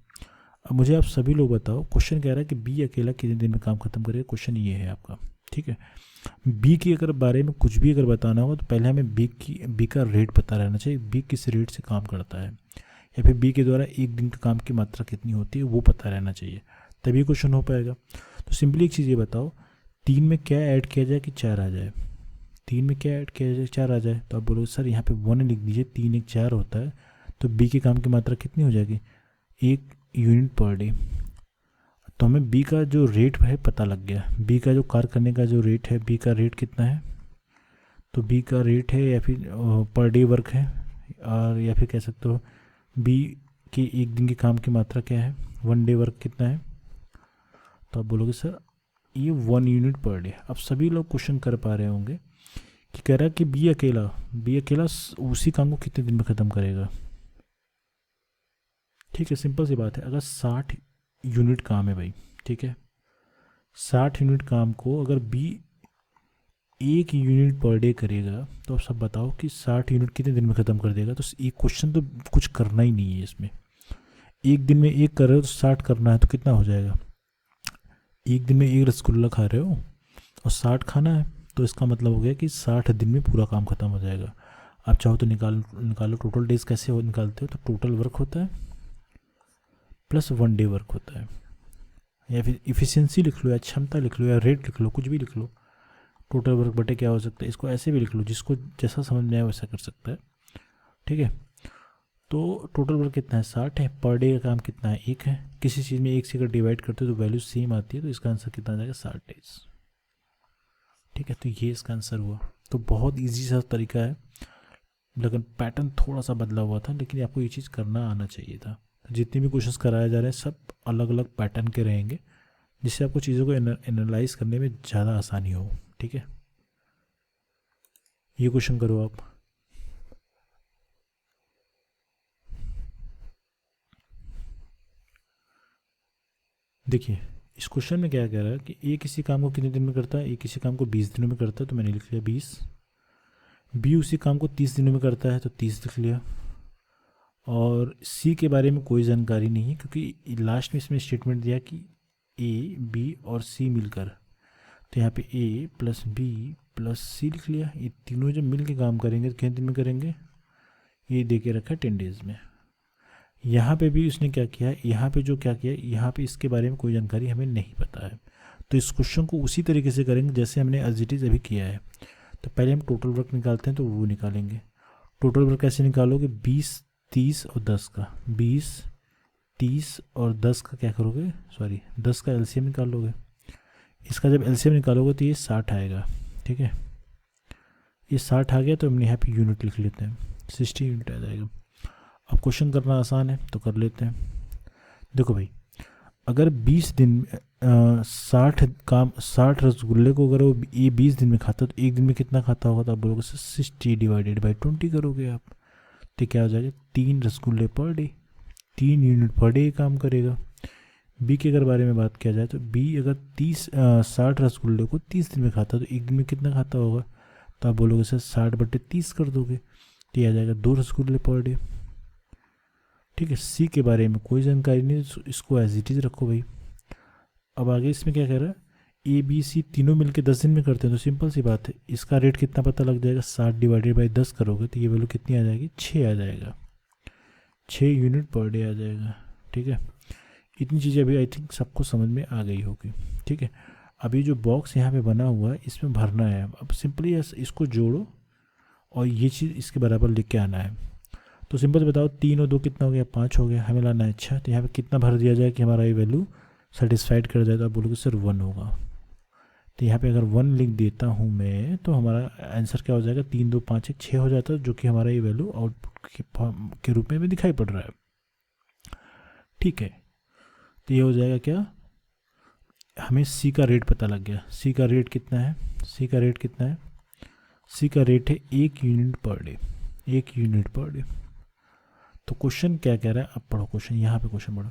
अब मुझे आप सभी लोग बताओ, क्वेश्चन कह रहा है कि बी अकेला कितने दिन में काम खत्म करेगा, क्वेश्चन ये है आपका, ठीक है। बी की अगर बारे में कुछ भी अगर बताना हो तो पहले हमें बी का रेट पता रहना चाहिए, बी किस रेट से काम करता है, या फिर बी के द्वारा एक दिन का काम की मात्रा कितनी होती है वो पता रहना चाहिए, तभी क्वेश्चन हो पाएगा। तो सिंपली एक चीज़ ये बताओ, 3 में क्या ऐड किया जाए कि 4 आ जाए, 3 में क्या ऐड किया जाए 4 आ जाए। तो आप बोलोगे सर यहाँ पे 1 लिख दीजिए, 3 1 4 होता है, तो बी के काम की मात्रा कितनी हो जाएगी, 1 यूनिट पर डे। तो हमें बी का जो रेट है पता लग गया, बी का जो कार्य करने का जो रेट है, बी का रेट कितना है, तो बी का रेट है या फिर पर डे वर्क है, और या फिर कह सकते हो बी के एक दिन के काम की मात्रा क्या है, वन डे वर्क कितना है। तो आप बोलोगे सर ये 1 यूनिट पर डे। अब सभी लोग क्वेश्चन कर पा रहे होंगे कि कह रहा है कि बी अकेला उसी काम को कितने दिन में ख़त्म करेगा, ठीक है। सिंपल सी बात है, अगर 60 यूनिट काम है भाई, ठीक है, 60 यूनिट काम को अगर बी 1 यूनिट पर डे करेगा तो आप सब बताओ कि 60 यूनिट कितने दिन में ख़त्म कर देगा। तो ये क्वेश्चन तो कुछ करना ही नहीं है इसमें, एक दिन में एक कर रहे हो तो 60 करना है तो कितना हो जाएगा, एक दिन में एक रसगुल्ला खा रहे हो और 60 खाना है, तो इसका मतलब हो गया कि 60 दिन में पूरा काम खत्म हो जाएगा। आप चाहो तो निकालो टोटल डेज कैसे निकालते हो, तो टोटल वर्क होता है प्लस वन डे वर्क होता है, या फिर इफ़िशियंसी लिख लो, या क्षमता लिख लो, या रेट लिख लो, कुछ भी लिख लो। टोटल वर्क बटे क्या हो सकता है, इसको ऐसे भी लिख लो, जिसको जैसा समझ में आए वैसा कर सकता है, ठीक है। तो टोटल वर्क कितना है, 60 है, पर डे का काम कितना है, 1 है। किसी चीज़ में 1 से अगर डिवाइड करते हो तो वैल्यू सेम आती है, तो इसका आंसर कितना आ जाएगा, 60 डेज, ठीक है। तो ये इसका आंसर हुआ। तो बहुत ईजी सा तरीका है, लेकिन पैटर्न थोड़ा सा बदला हुआ था, लेकिन आपको ये चीज़ करना आना चाहिए था। जितने भी क्वेश्चंस कराए जा रहे हैं सब अलग अलग पैटर्न के रहेंगे, जिससे आपको चीज़ों को एनालाइज करने में ज़्यादा आसानी हो, ठीक है। ये क्वेश्चन करो आप, देखिए इस क्वेश्चन में क्या कह रहा है कि ए किसी काम को कितने दिन में करता है, ए किसी काम को 20 दिनों में करता है, तो मैंने लिख लिया 20। बी उसी काम को 30 दिनों में करता है, तो 30 लिख लिया। और सी के बारे में कोई जानकारी नहीं है, क्योंकि लास्ट में इसमें स्टेटमेंट दिया कि ए बी और सी मिलकर, तो यहाँ पे ए प्लस बी प्लस सी लिख लिया। ये तीनों जब मिल के काम करेंगे तो कितने दिन में करेंगे, ये दे के रखा है 10 डेज़ में। यहाँ पे भी उसने क्या किया है, यहाँ पे जो क्या किया है, यहाँ पे इसके बारे में कोई जानकारी हमें नहीं पता है, तो इस क्वेश्चन को उसी तरीके से करेंगे जैसे हमने एज इट इज़ अभी किया है। तो पहले हम टोटल वर्क निकालते हैं, तो वो निकालेंगे। टोटल वर्क कैसे निकालोगे, 20 30 और 10 का, 20 30 और 10 का क्या करोगे, सॉरी 10 का एलसीएम निकालोगे। इसका जब एलसीएम निकालोगे तो ये 60 आएगा, ठीक है। ये 60 आ गया तो हमने यहाँ पे यूनिट लिख लेते हैं, 60 यूनिट आ जाएगा। अब क्वेश्चन करना आसान है तो कर लेते हैं। देखो भाई, अगर 20 दिन में 60 रसगुल्ले को अगर वो ये 20 दिन में खाता है तो एक दिन में कितना खाता होगा, तो आप बोलोगे 60 डिवाइडेड बाई 20 करोगे आप, तो क्या हो जाएगा, 3 रसगुल्ले per day, 3 unit per day काम करेगा। बी के अगर बारे में बात किया जाए तो बी अगर 60 रसगुल्ले को 30 दिन में खाता है तो एक दिन में कितना खाता होगा, तो आप बोलोगे सर 60 बटे 30 कर दोगे, तो ये आ जाएगा 2 रसगुल्ले पर डे, ठीक है। सी के बारे में कोई जानकारी नहीं, इसको एज इट इज़ रखो भाई। अब आगे इसमें क्या कह रहा है, ए बी सी तीनों मिलके 10 दिन में करते हैं तो सिंपल सी बात है, इसका रेट कितना पता लग जाएगा, 60 डिवाइडेड बाई 10 करोगे तो ये वैल्यू कितनी आ जाएगी, 6 आ जाएगा, 6 यूनिट पर डे आ जाएगा। ठीक है, इतनी चीज़ें अभी आई थिंक सबको समझ में आ गई होगी। ठीक है, अभी जो बॉक्स यहाँ पे बना हुआ है इसमें भरना है। अब सिंपली इसको जोड़ो और ये चीज़ इसके बराबर लिख के आना है। तो सिंपल से बताओ, 3 और 2 कितना हो गया, 5 हो गया, हमें लाना है। अच्छा, तो यहाँ पे कितना भर दिया जाए कि हमारा ये वैल्यू सेटिस्फाइड कर जाए, तो आप बोलोगे सर 1 होगा। तो यहाँ पे अगर 1 लिख देता हूँ मैं तो हमारा आंसर क्या हो जाएगा, 3 2 5 1 6 हो जाता है, जो कि हमारा ये वैल्यू आउटपुट के रूप में भी दिखाई पड़ रहा है। ठीक है, तो ये हो जाएगा क्या, हमें सी का रेट पता लग गया। सी का रेट कितना है, सी का रेट कितना है, सी का रेट है 1 unit per day, 1 unit per day. तो क्वेश्चन क्या कह रहा है, अब पढ़ो क्वेश्चन, यहाँ पे क्वेश्चन पढ़ो।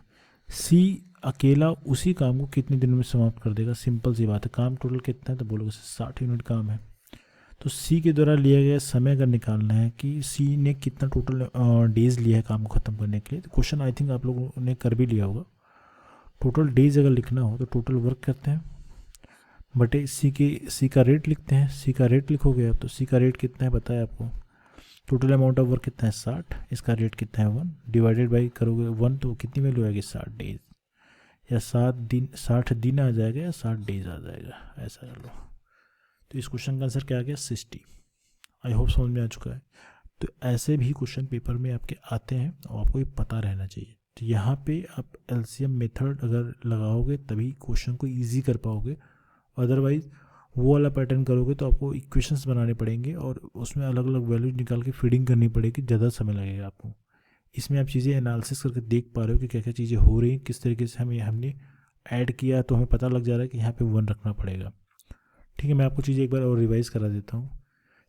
सी अकेला उसी काम को कितने दिनों में समाप्त कर देगा। सिंपल सी बात है, काम टोटल कितना है तो बोलोगे 60 यूनिट काम है। तो सी के द्वारा लिया गया समय अगर निकालना है कि सी ने कितना टोटल डेज लिया है काम को ख़त्म करने के लिए, तो क्वेश्चन आई थिंक आप लोगों ने कर भी लिया होगा। टोटल डेज अगर लिखना हो तो टोटल वर्क करते हैं बटे सी का रेट लिखते हैं। सी का रेट लिखोगे आप तो सी का रेट कितना है पता है आपको, टोटल अमाउंट ऑफ वर्क कितना है 60, इसका रेट कितना है 1, डिवाइडेड बाई करोगे 1 तो कितनी वैल्यू आएगी 60 डेज, या 60 दिन आ जाएगा या 60 डेज आ जाएगा, ऐसा कर लो। तो इस क्वेश्चन का आंसर क्या आ गया 60। आई होप समझ में आ चुका है। तो ऐसे भी क्वेश्चन पेपर में आपके आते हैं और आपको ये पता रहना चाहिए। तो यहाँ पे आप एलसीएम मेथड अगर लगाओगे तभी क्वेश्चन को ईजी कर पाओगे, अदरवाइज वो वाला पैटर्न करोगे तो आपको इक्वेशंस बनाने पड़ेंगे और उसमें अलग अलग वैल्यू निकाल के फीडिंग करनी पड़ेगी, ज़्यादा समय लगेगा आपको। इसमें आप चीज़ें एनालिसिस करके देख पा रहे हो कि क्या क्या चीज़ें हो रही हैं, किस तरीके से हमने ऐड किया, तो हमें पता लग जा रहा है कि यहाँ पे 1 रखना पड़ेगा। ठीक है, मैं आपको चीज़ें एक बार और रिवाइज़ करा देता हूँ।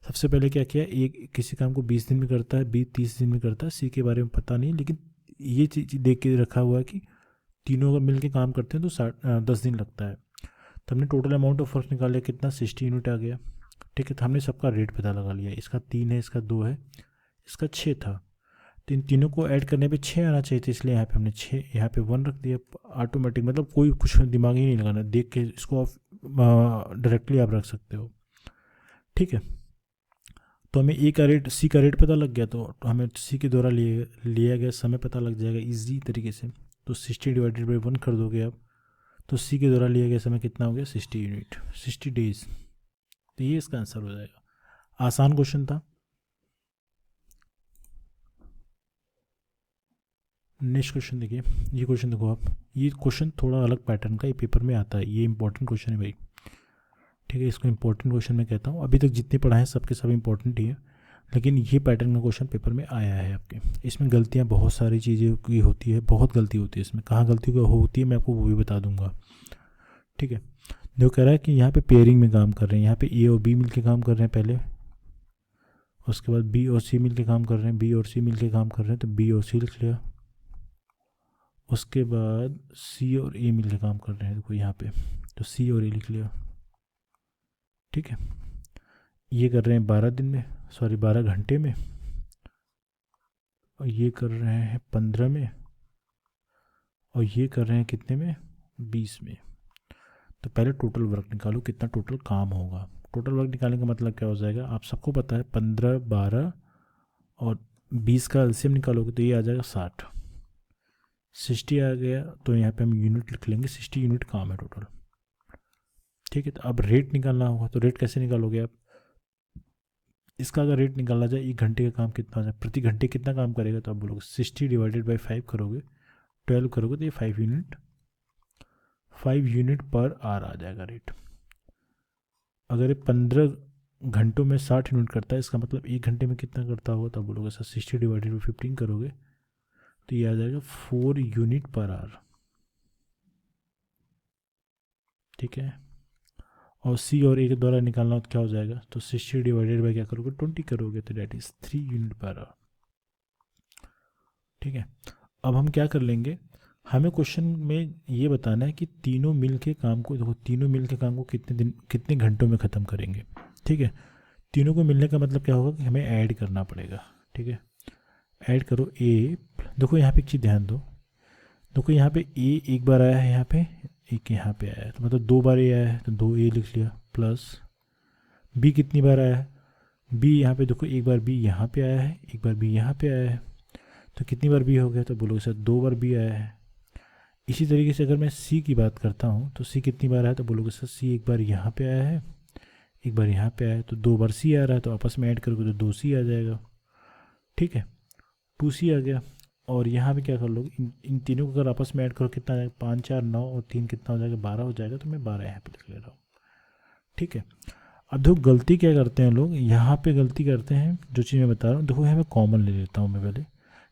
सबसे पहले क्या किया, एक किसी काम को 20 दिन में करता है, बी 30 दिन में करता है, सी के बारे में पता नहीं, लेकिन ये चीज़ देख के रखा हुआ है कि तीनों अगर मिल के काम करते हैं तो 10 दिन लगता है। तो हमने टोटल अमाउंट ऑफ वर्क निकाल लिया, कितना 60 यूनिट आ गया। ठीक है, तो हमने सबका रेट पता लगा लिया, इसका 3 है, इसका 2 है, इसका 6 था। तो इन तीनों को ऐड करने पे 6 आना चाहिए था, इसलिए यहाँ पे हमने 6, यहाँ पे 1 रख दिया ऑटोमेटिक, मतलब कोई कुछ दिमाग ही नहीं लगाना, देख के इसको आप डायरेक्टली आप रख सकते हो। ठीक है, तो हमें ए का रेट, सी का रेट पता लग गया, तो हमें सी के द्वारा लिया गया समय पता लग जाएगा ईजी तरीके से। तो 60 डिवाइडेड बाई 1 कर दोगे आप, तो सी के द्वारा लिया गया समय कितना हो गया 60 यूनिट, 60 डेज। तो ये इसका आंसर हो जाएगा। आसान क्वेश्चन था। नेक्स्ट क्वेश्चन देखिए, ये क्वेश्चन देखो आप, ये क्वेश्चन थोड़ा अलग पैटर्न का ये पेपर में आता है, ये इंपॉर्टेंट क्वेश्चन है भाई। ठीक है, इसको इंपॉर्टेंट क्वेश्चन मैं कहता हूँ। अभी तक जितने पढ़ाए हैं सबके सब इंपॉर्टेंट ही है, लेकिन ये पैटर्न का क्वेश्चन पेपर में आया है आपके। इसमें गलतियाँ बहुत सारी चीज़ें की होती है, बहुत गलती होती है इसमें। कहाँ गलती होती है मैं आपको वो भी बता दूंगा। ठीक है, जो कह रहा है कि यहाँ पे पेयरिंग में काम कर रहे हैं, यहाँ पे ए और बी मिल के काम कर रहे हैं पहले, उसके बाद बी और सी मिल के काम कर रहे हैं, बी और सी मिल के काम कर रहे हैं, तो बी और सी लिख लिया। उसके बाद सी और ए मिल के काम कर रहे हैं, देखो यहाँ पे, तो सी और ए लिख लिया। ठीक है, ये कर रहे हैं 12 दिन में, सॉरी 12 घंटे में, और ये कर रहे हैं 15 में, और ये कर रहे हैं कितने में 20 में। तो पहले टोटल वर्क निकालो, कितना टोटल काम होगा। टोटल वर्क निकालने का मतलब क्या हो जाएगा, आप सबको पता है 15 12 और 20 का एलसीएम निकालोगे तो ये आ जाएगा 60, 60 आ गया। तो यहाँ पे हम यूनिट लिख लेंगे, 60 यूनिट काम है टोटल। ठीक है, तो अब रेट निकालना होगा, तो रेट कैसे निकालोगे आप, इसका अगर रेट निकाला जाए 1 घंटे का काम कितना हो जाए, प्रति घंटे कितना काम करेगा, तो आप बोलोगे 60 डिवाइडेड बाई 5 करोगे, 12 करोगे तो ये 5 यूनिट पर आवर आ जाएगा रेट। अगर ये 15 घंटों में 60 यूनिट करता है, इसका मतलब 1 घंटे में कितना करता होगा, तो आप बोलोगे सर 60 डिवाइडेड बाई 15 करोगे तो ये आ जाएगा 4 यूनिट पर आवर। ठीक है, और सी और ए के द्वारा निकालना हो तो क्या हो जाएगा, तो 60 डिवाइडेड बाई क्या करोगे 20 करोगे, तो that is 3 unit per hour. ठीक है, अब हम क्या कर लेंगे, हमें क्वेश्चन में ये बताना है कि तीनों मिल के काम को, देखो तीनों मिल के काम को कितने घंटों में ख़त्म करेंगे। ठीक है, तीनों को मिलने का मतलब क्या होगा कि हमें ऐड करना पड़ेगा। ठीक है, ऐड करो ए, देखो यहाँ पे एक चीज़ ध्यान दो, देखो यहाँ पे ए एक बार आया है, यहाँ पे एक यहाँ पे आया है, तो मतलब 2 बार ए आया है तो 2 ए लिख लिया, प्लस बी कितनी बार आया है, बी यहाँ पे देखो, एक बार बी यहाँ पे आया है, एक बार बी यहाँ पे आया है, तो कितनी बार बी हो गया, तो बोलोगे सर 2 बार बी आया है। इसी तरीके से अगर मैं सी की बात करता हूँ तो सी कितनी बार आया, तो बोलोगे सर सी एक बार यहाँ पे आया है, एक बार यहाँ पे आया है, तो 2 बार सी आ रहा है, तो आपस में ऐड करोगे तो 2 सी आ जाएगा। ठीक है, 2 सी आ गया। और यहाँ पे क्या कर लोगे, इन तीनों को अगर आपस में ऐड करो कितना आ जाएगा, 5 4 9 और 3 कितना हो जाएगा, 12 हो जाएगा, तो मैं 12 यहाँ पे लिख ले रहा हूँ। ठीक है, अब देखो गलती क्या करते हैं लोग, यहाँ पे गलती करते हैं, जो चीज़ मैं बता रहा हूँ, देखो यहाँ पे कॉमन ले लेता हूँ मैं पहले।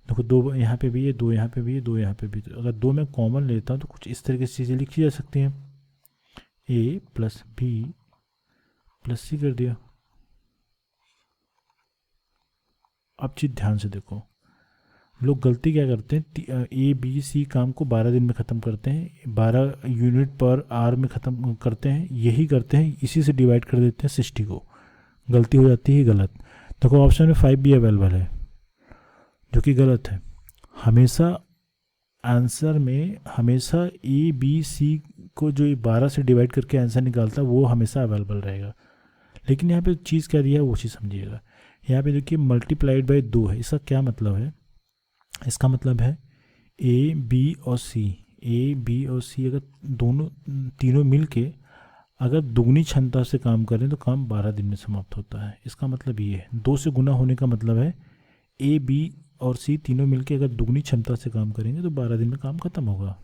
देखो 2 यहाँ पे भी है, 2 यहाँ पे भी है, 2 यहाँ पे भी, तो अगर 2 मैं कॉमन लेता हूँ तो कुछ इस तरीके से चीज़ें लिखी जा सकती हैं, ए प्लस बी प्लस सी कर दिया। अब चीज़ ध्यान से देखो, लोग गलती क्या करते हैं, ए बी सी काम को 12 दिन में ख़त्म करते हैं, 12 यूनिट पर आर में ख़त्म करते हैं, यही करते हैं, इसी से डिवाइड कर देते हैं 60 को। गलती हो जाती है गलत। देखो ऑप्शन में 5 भी अवेलेबल है, जो कि गलत है। हमेशा आंसर में हमेशा ए बी सी को जो 12 से डिवाइड करके आंसर निकालता है वो हमेशा अवेलेबल रहेगा। लेकिन यहाँ पे चीज़ क्या दिया है वो चीज़ समझिएगा। यहाँ पे देखिए मल्टीप्लाइड बाय 2 है, इसका क्या मतलब है, इसका मतलब है ए बी और सी, ए बी और सी अगर दोनों तीनों मिल के अगर दुगनी क्षमता से काम करें तो काम 12 दिन में समाप्त होता है। इसका मतलब ये है, 2 से गुना होने का मतलब है ए बी और सी तीनों मिलके अगर दुगनी क्षमता से काम करेंगे तो 12 दिन में काम खत्म होगा।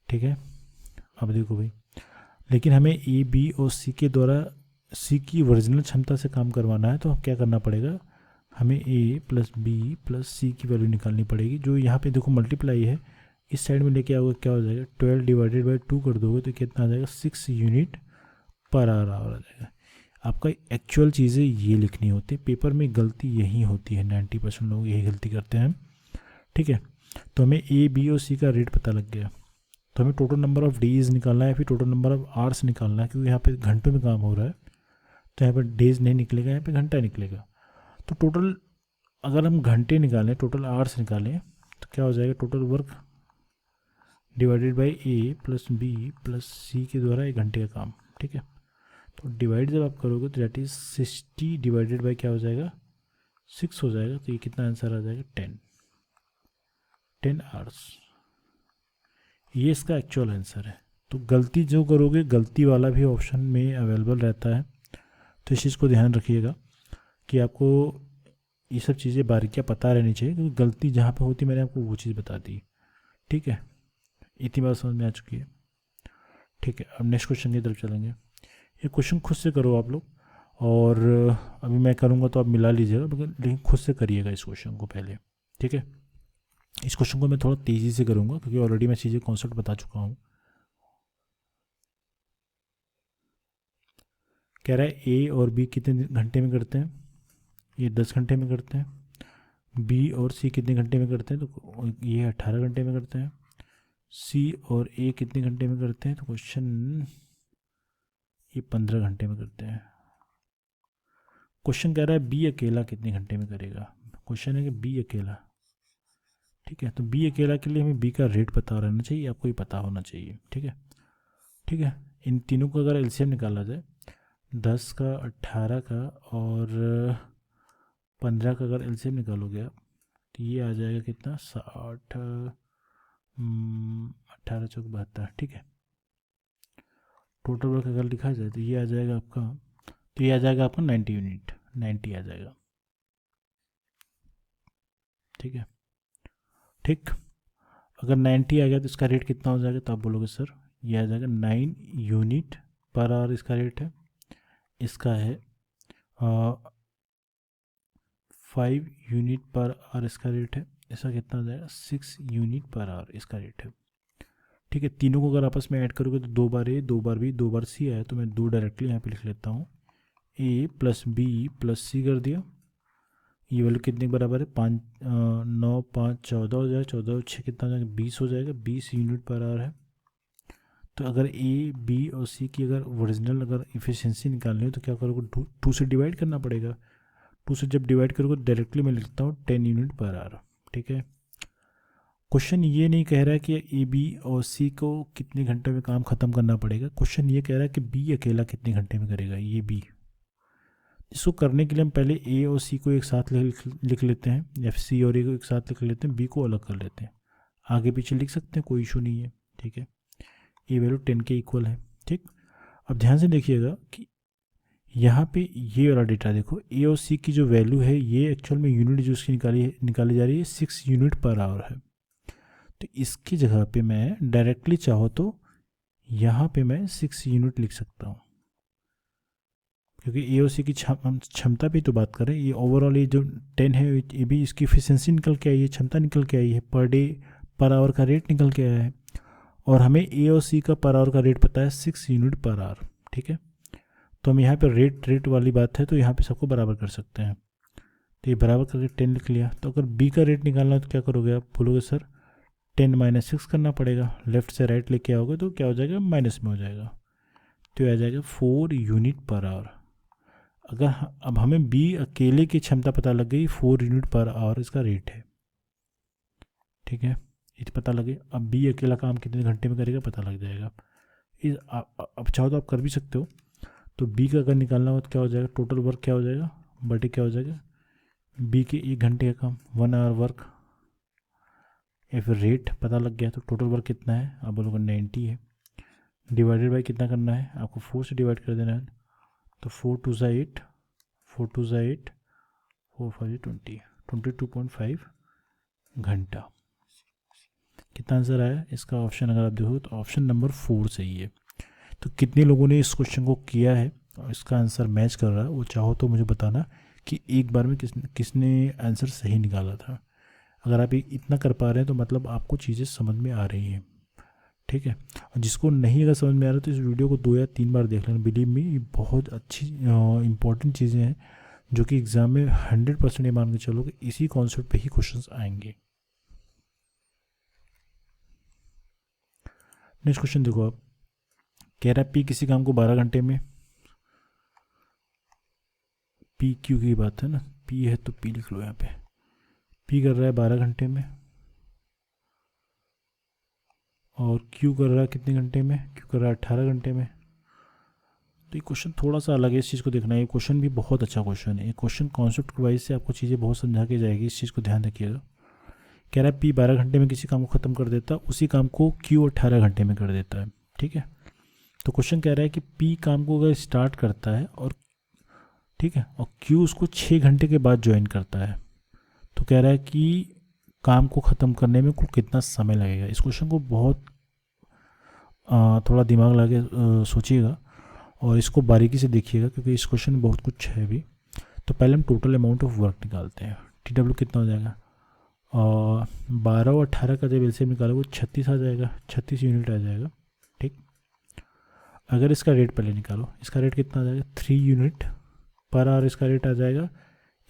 ठीक है, अब देखो भाई, लेकिन हमें ए बी और सी के द्वारा सी की ओरिजिनल क्षमता से काम करवाना है, तो क्या करना पड़ेगा, हमें ए प्लस बी प्लस सी की वैल्यू निकालनी पड़ेगी। जो यहाँ पे देखो मल्टीप्लाई है, इस साइड में लेके आओगे क्या हो जाएगा, 12 डिवाइडेड बाई 2 कर दोगे तो कितना आ जाएगा, 6 यूनिट पर आवर आ जाएगा। आपका एक्चुअल चीज़ें ये लिखनी होती है, पेपर में गलती यही होती है, 90% लोग यही गलती करते हैं। ठीक है, तो हमें ए बी और सी का रेट पता लग गया, तो हमें टोटल नंबर ऑफ़ डेज निकालना है, फिर टोटल नंबर ऑफ़ आवर्स निकालना है, क्योंकि यहाँ पे घंटों में काम हो रहा है, तो यहाँ पर डेज नहीं निकलेगा, यहाँ पे घंटा निकलेगा। तो टोटल अगर हम घंटे निकालें, टोटल आवर्स निकालें, तो क्या हो जाएगा, total work divided by A plus B plus C के द्वारा 1 घंटे का काम। ठीक है, तो डिवाइड जब आप करोगे तो दैट इज 60 डिवाइडेड बाई क्या हो जाएगा, 6 हो जाएगा, तो ये कितना आंसर आ जाएगा, 10 आवर्स। ये इसका एक्चुअल आंसर है। तो गलती जो करोगे, गलती वाला भी ऑप्शन में अवेलेबल रहता है, तो इस चीज़ को ध्यान रखिएगा कि आपको ये सब चीज़ें बारीकियाँ पता रहनी चाहिए, क्योंकि गलती जहाँ पे होती मैंने आपको वो चीज़ बता दी। ठीक है, इतनी बात समझ में आ चुकी है। ठीक है, अब नेक्स्ट क्वेश्चन की तरफ चलेंगे। ये क्वेश्चन खुद से करो आप लोग, और अभी मैं करूँगा तो आप मिला लीजिएगा, लेकिन खुद से करिएगा इस क्वेश्चन को पहले। ठीक है, इस क्वेश्चन को मैं थोड़ा तेज़ी से करूँगा क्योंकि ऑलरेडी मैं चीज़ें कॉन्सेप्ट बता चुका हूँ। कह रहा है ए और बी कितने घंटे में करते हैं, ये 10 घंटे में करते हैं। बी और सी कितने घंटे में करते हैं, तो ये 18 घंटे में करते हैं। सी और ए कितने घंटे में करते हैं, तो क्वेश्चन ये 15 घंटे में करते हैं। क्वेश्चन कह रहा है बी अकेला कितने घंटे में करेगा, क्वेश्चन है कि बी अकेला। ठीक है, तो बी अकेला के लिए हमें बी का रेट पता रहना चाहिए, आपको ये पता होना चाहिए। ठीक है, ठीक है, इन तीनों को अगर एलसीएम निकाला जाए, 10 का, 18 का और 15 का अगर एलसीएम निकालोगे आप, तो ये आ जाएगा कितना, 60, 18 चौक 72। ठीक है, टोटल वर्क अगर लिखा जाए तो ये आ जाएगा आपका, तो ये आ जाएगा आपका 90 यूनिट, 90 आ जाएगा। ठीक है, ठीक, अगर 90 आ गया तो इसका रेट कितना हो जाएगा, तो आप बोलोगे सर ये आ जाएगा 9 यूनिट पर आवर इसका रेट है। इसका है 5 यूनिट पर आवर इसका रेट है। इसका कितना हो जाएगा, 6 यूनिट पर आवर इसका रेट है। ठीक है, तीनों को अगर आपस में ऐड करोगे तो 2 बार ए, 2 बार बी, 2 बार सी आया, तो मैं 2 डायरेक्टली यहाँ पे लिख लेता हूँ, ए प्लस बी प्लस सी कर दिया। ये वैल्यू कितने के बराबर है, 5 9 5 14 हो जाएगा, 14 और 6 कितना हो जाएगा, 20 हो जाएगा, 20 यूनिट पर आवर है। तो अगर ए बी और सी की अगर ओरिजिनल अगर इफिशिएंसी निकालनी हो तो क्या करोगे, 2 से डिवाइड करना पड़ेगा। 2 से जब डिवाइड करोगे डायरेक्टली मैं लिखता हूँ 10 यूनिट पर आवर। ठीक है, क्वेश्चन ये नहीं कह रहा है कि ए बी और सी को कितने घंटे में काम ख़त्म करना पड़ेगा, क्वेश्चन ये कह रहा है कि बी अकेला कितने घंटे में करेगा, ये बी। इसको करने के लिए हम पहले ए और सी को एक साथ लिख लेते हैं, या सी और ए को एक साथ लिख लेते हैं, बी को अलग कर लेते हैं। आगे पीछे लिख सकते हैं, कोई इशू नहीं है, ठीक है। ए वैल्यू 10 के इक्वल है, ठीक। अब ध्यान से देखिएगा कि यहाँ पे ये वाला डेटा देखो, ए और सी की जो वैल्यू है ये एक्चुअल में यूनिट जो उसकी निकाली जा रही है 6 यूनिट पर आवर है। तो इसकी जगह पे मैं डायरेक्टली चाहो तो यहाँ पे मैं 6 यूनिट लिख सकता हूँ, क्योंकि ए और सी की क्षमता पे तो बात कर रहे हैं। ये ओवरऑल ये जो 10 है ये भी इसकी एफिशिएंसी निकल के आई है, क्षमता निकल के आई है, पर डे पर आवर का रेट निकल के आया है, और हमें ए और सी का पर आवर का रेट पता है 6 यूनिट पर आवर, ठीक है। तो हम यहाँ पे रेट वाली बात है तो यहाँ पे सबको बराबर कर सकते हैं, तो ये बराबर करके 10 लिख लिया। तो अगर बी का रेट निकालना है तो क्या करोगे आप, बोलोगे सर 10 - 6 करना पड़ेगा, लेफ्ट से राइट लेके आओगे तो क्या हो जाएगा, माइनस में हो जाएगा, तो आ जाएगा 4 यूनिट पर आवर। अगर अब हमें बी अकेले की क्षमता पता लग गई, 4 यूनिट पर आवर इसका रेट है, ठीक है, ये पता लगे। अब बी अकेला काम कितने घंटे में करेगा पता लग जाएगा। अब चाहो तो आप कर भी सकते हो। तो बी का अगर निकालना हो तो क्या हो जाएगा, टोटल वर्क क्या हो जाएगा, बटे क्या हो जाएगा, बी के 1 घंटे का काम, 1 आवर वर्क, या फिर रेट पता लग गया तो टोटल वर्क कितना है, आप बोलोगे 90 है, डिवाइडेड बाई कितना करना है आपको, 4 से डिवाइड कर देना है। तो 4 2 ज़ा 8, 4 2 ज़ा 8, 4 5 20, 22.5 घंटा। कितना आंसर आया इसका, ऑप्शन अगर आप देखो तो ऑप्शन नंबर 4 सही है। तो कितने लोगों ने इस क्वेश्चन को किया है और इसका आंसर मैच कर रहा है, वो चाहो तो मुझे बताना कि एक बार में किसने आंसर सही निकाला था। अगर आप इतना कर पा रहे हैं तो मतलब आपको चीज़ें समझ में आ रही हैं, ठीक है। और जिसको नहीं अगर समझ में आ रहा तो इस वीडियो को 2 या 3 बार देख लेना, बिलीव मी ये बहुत अच्छी इंपॉर्टेंट चीज़ें हैं जो कि एग्ज़ाम में 100% ये मान के चलो कि इसी कॉन्सेप्ट पे ही क्वेश्चंस आएंगे। नेक्स्ट क्वेश्चन देखो आप, कह रहा है पी किसी काम को 12 घंटे में, पी क्यू की बात है ना, पी है तो पी लिख लो यहाँ पे, पी कर रहा है 12 घंटे में और क्यू कर रहा है कितने घंटे में, क्यू कर रहा है 18 घंटे में। तो ये क्वेश्चन थोड़ा सा अलग है, इस चीज़ को देखना है। ये क्वेश्चन भी बहुत अच्छा क्वेश्चन है, ये क्वेश्चन कॉन्सेप्ट वाइज से आपको चीज़ें बहुत समझा के जाएगी, इस चीज़ को ध्यान रखिएगा। कह रहा है पी 12 घंटे में किसी काम को ख़त्म कर देता, उसी काम को क्यू 18 घंटे में कर देता है, ठीक है। तो क्वेश्चन कह रहा है कि पी काम को अगर स्टार्ट करता है और ठीक है, और क्यू उसको 6 घंटे के बाद ज्वाइन करता है, तो कह रहा है कि काम को ख़त्म करने में कुल कितना समय लगेगा। इस क्वेश्चन को बहुत थोड़ा दिमाग लगा के सोचिएगा और इसको बारीकी से देखिएगा, क्योंकि इस क्वेश्चन में बहुत कुछ है भी। तो पहले हम टोटल अमाउंट ऑफ वर्क निकालते हैं, टी डब्ल्यू कितना हो जाएगा, और 12 और 18 का जब एलसीएम निकालोगे 36 आ जाएगा, 36 यूनिट आ जाएगा, ठीक। अगर इसका रेट पहले निकालो, इसका रेट कितना आ जाएगा, 3 यूनिट पर आवर इसका रेट आ जाएगा,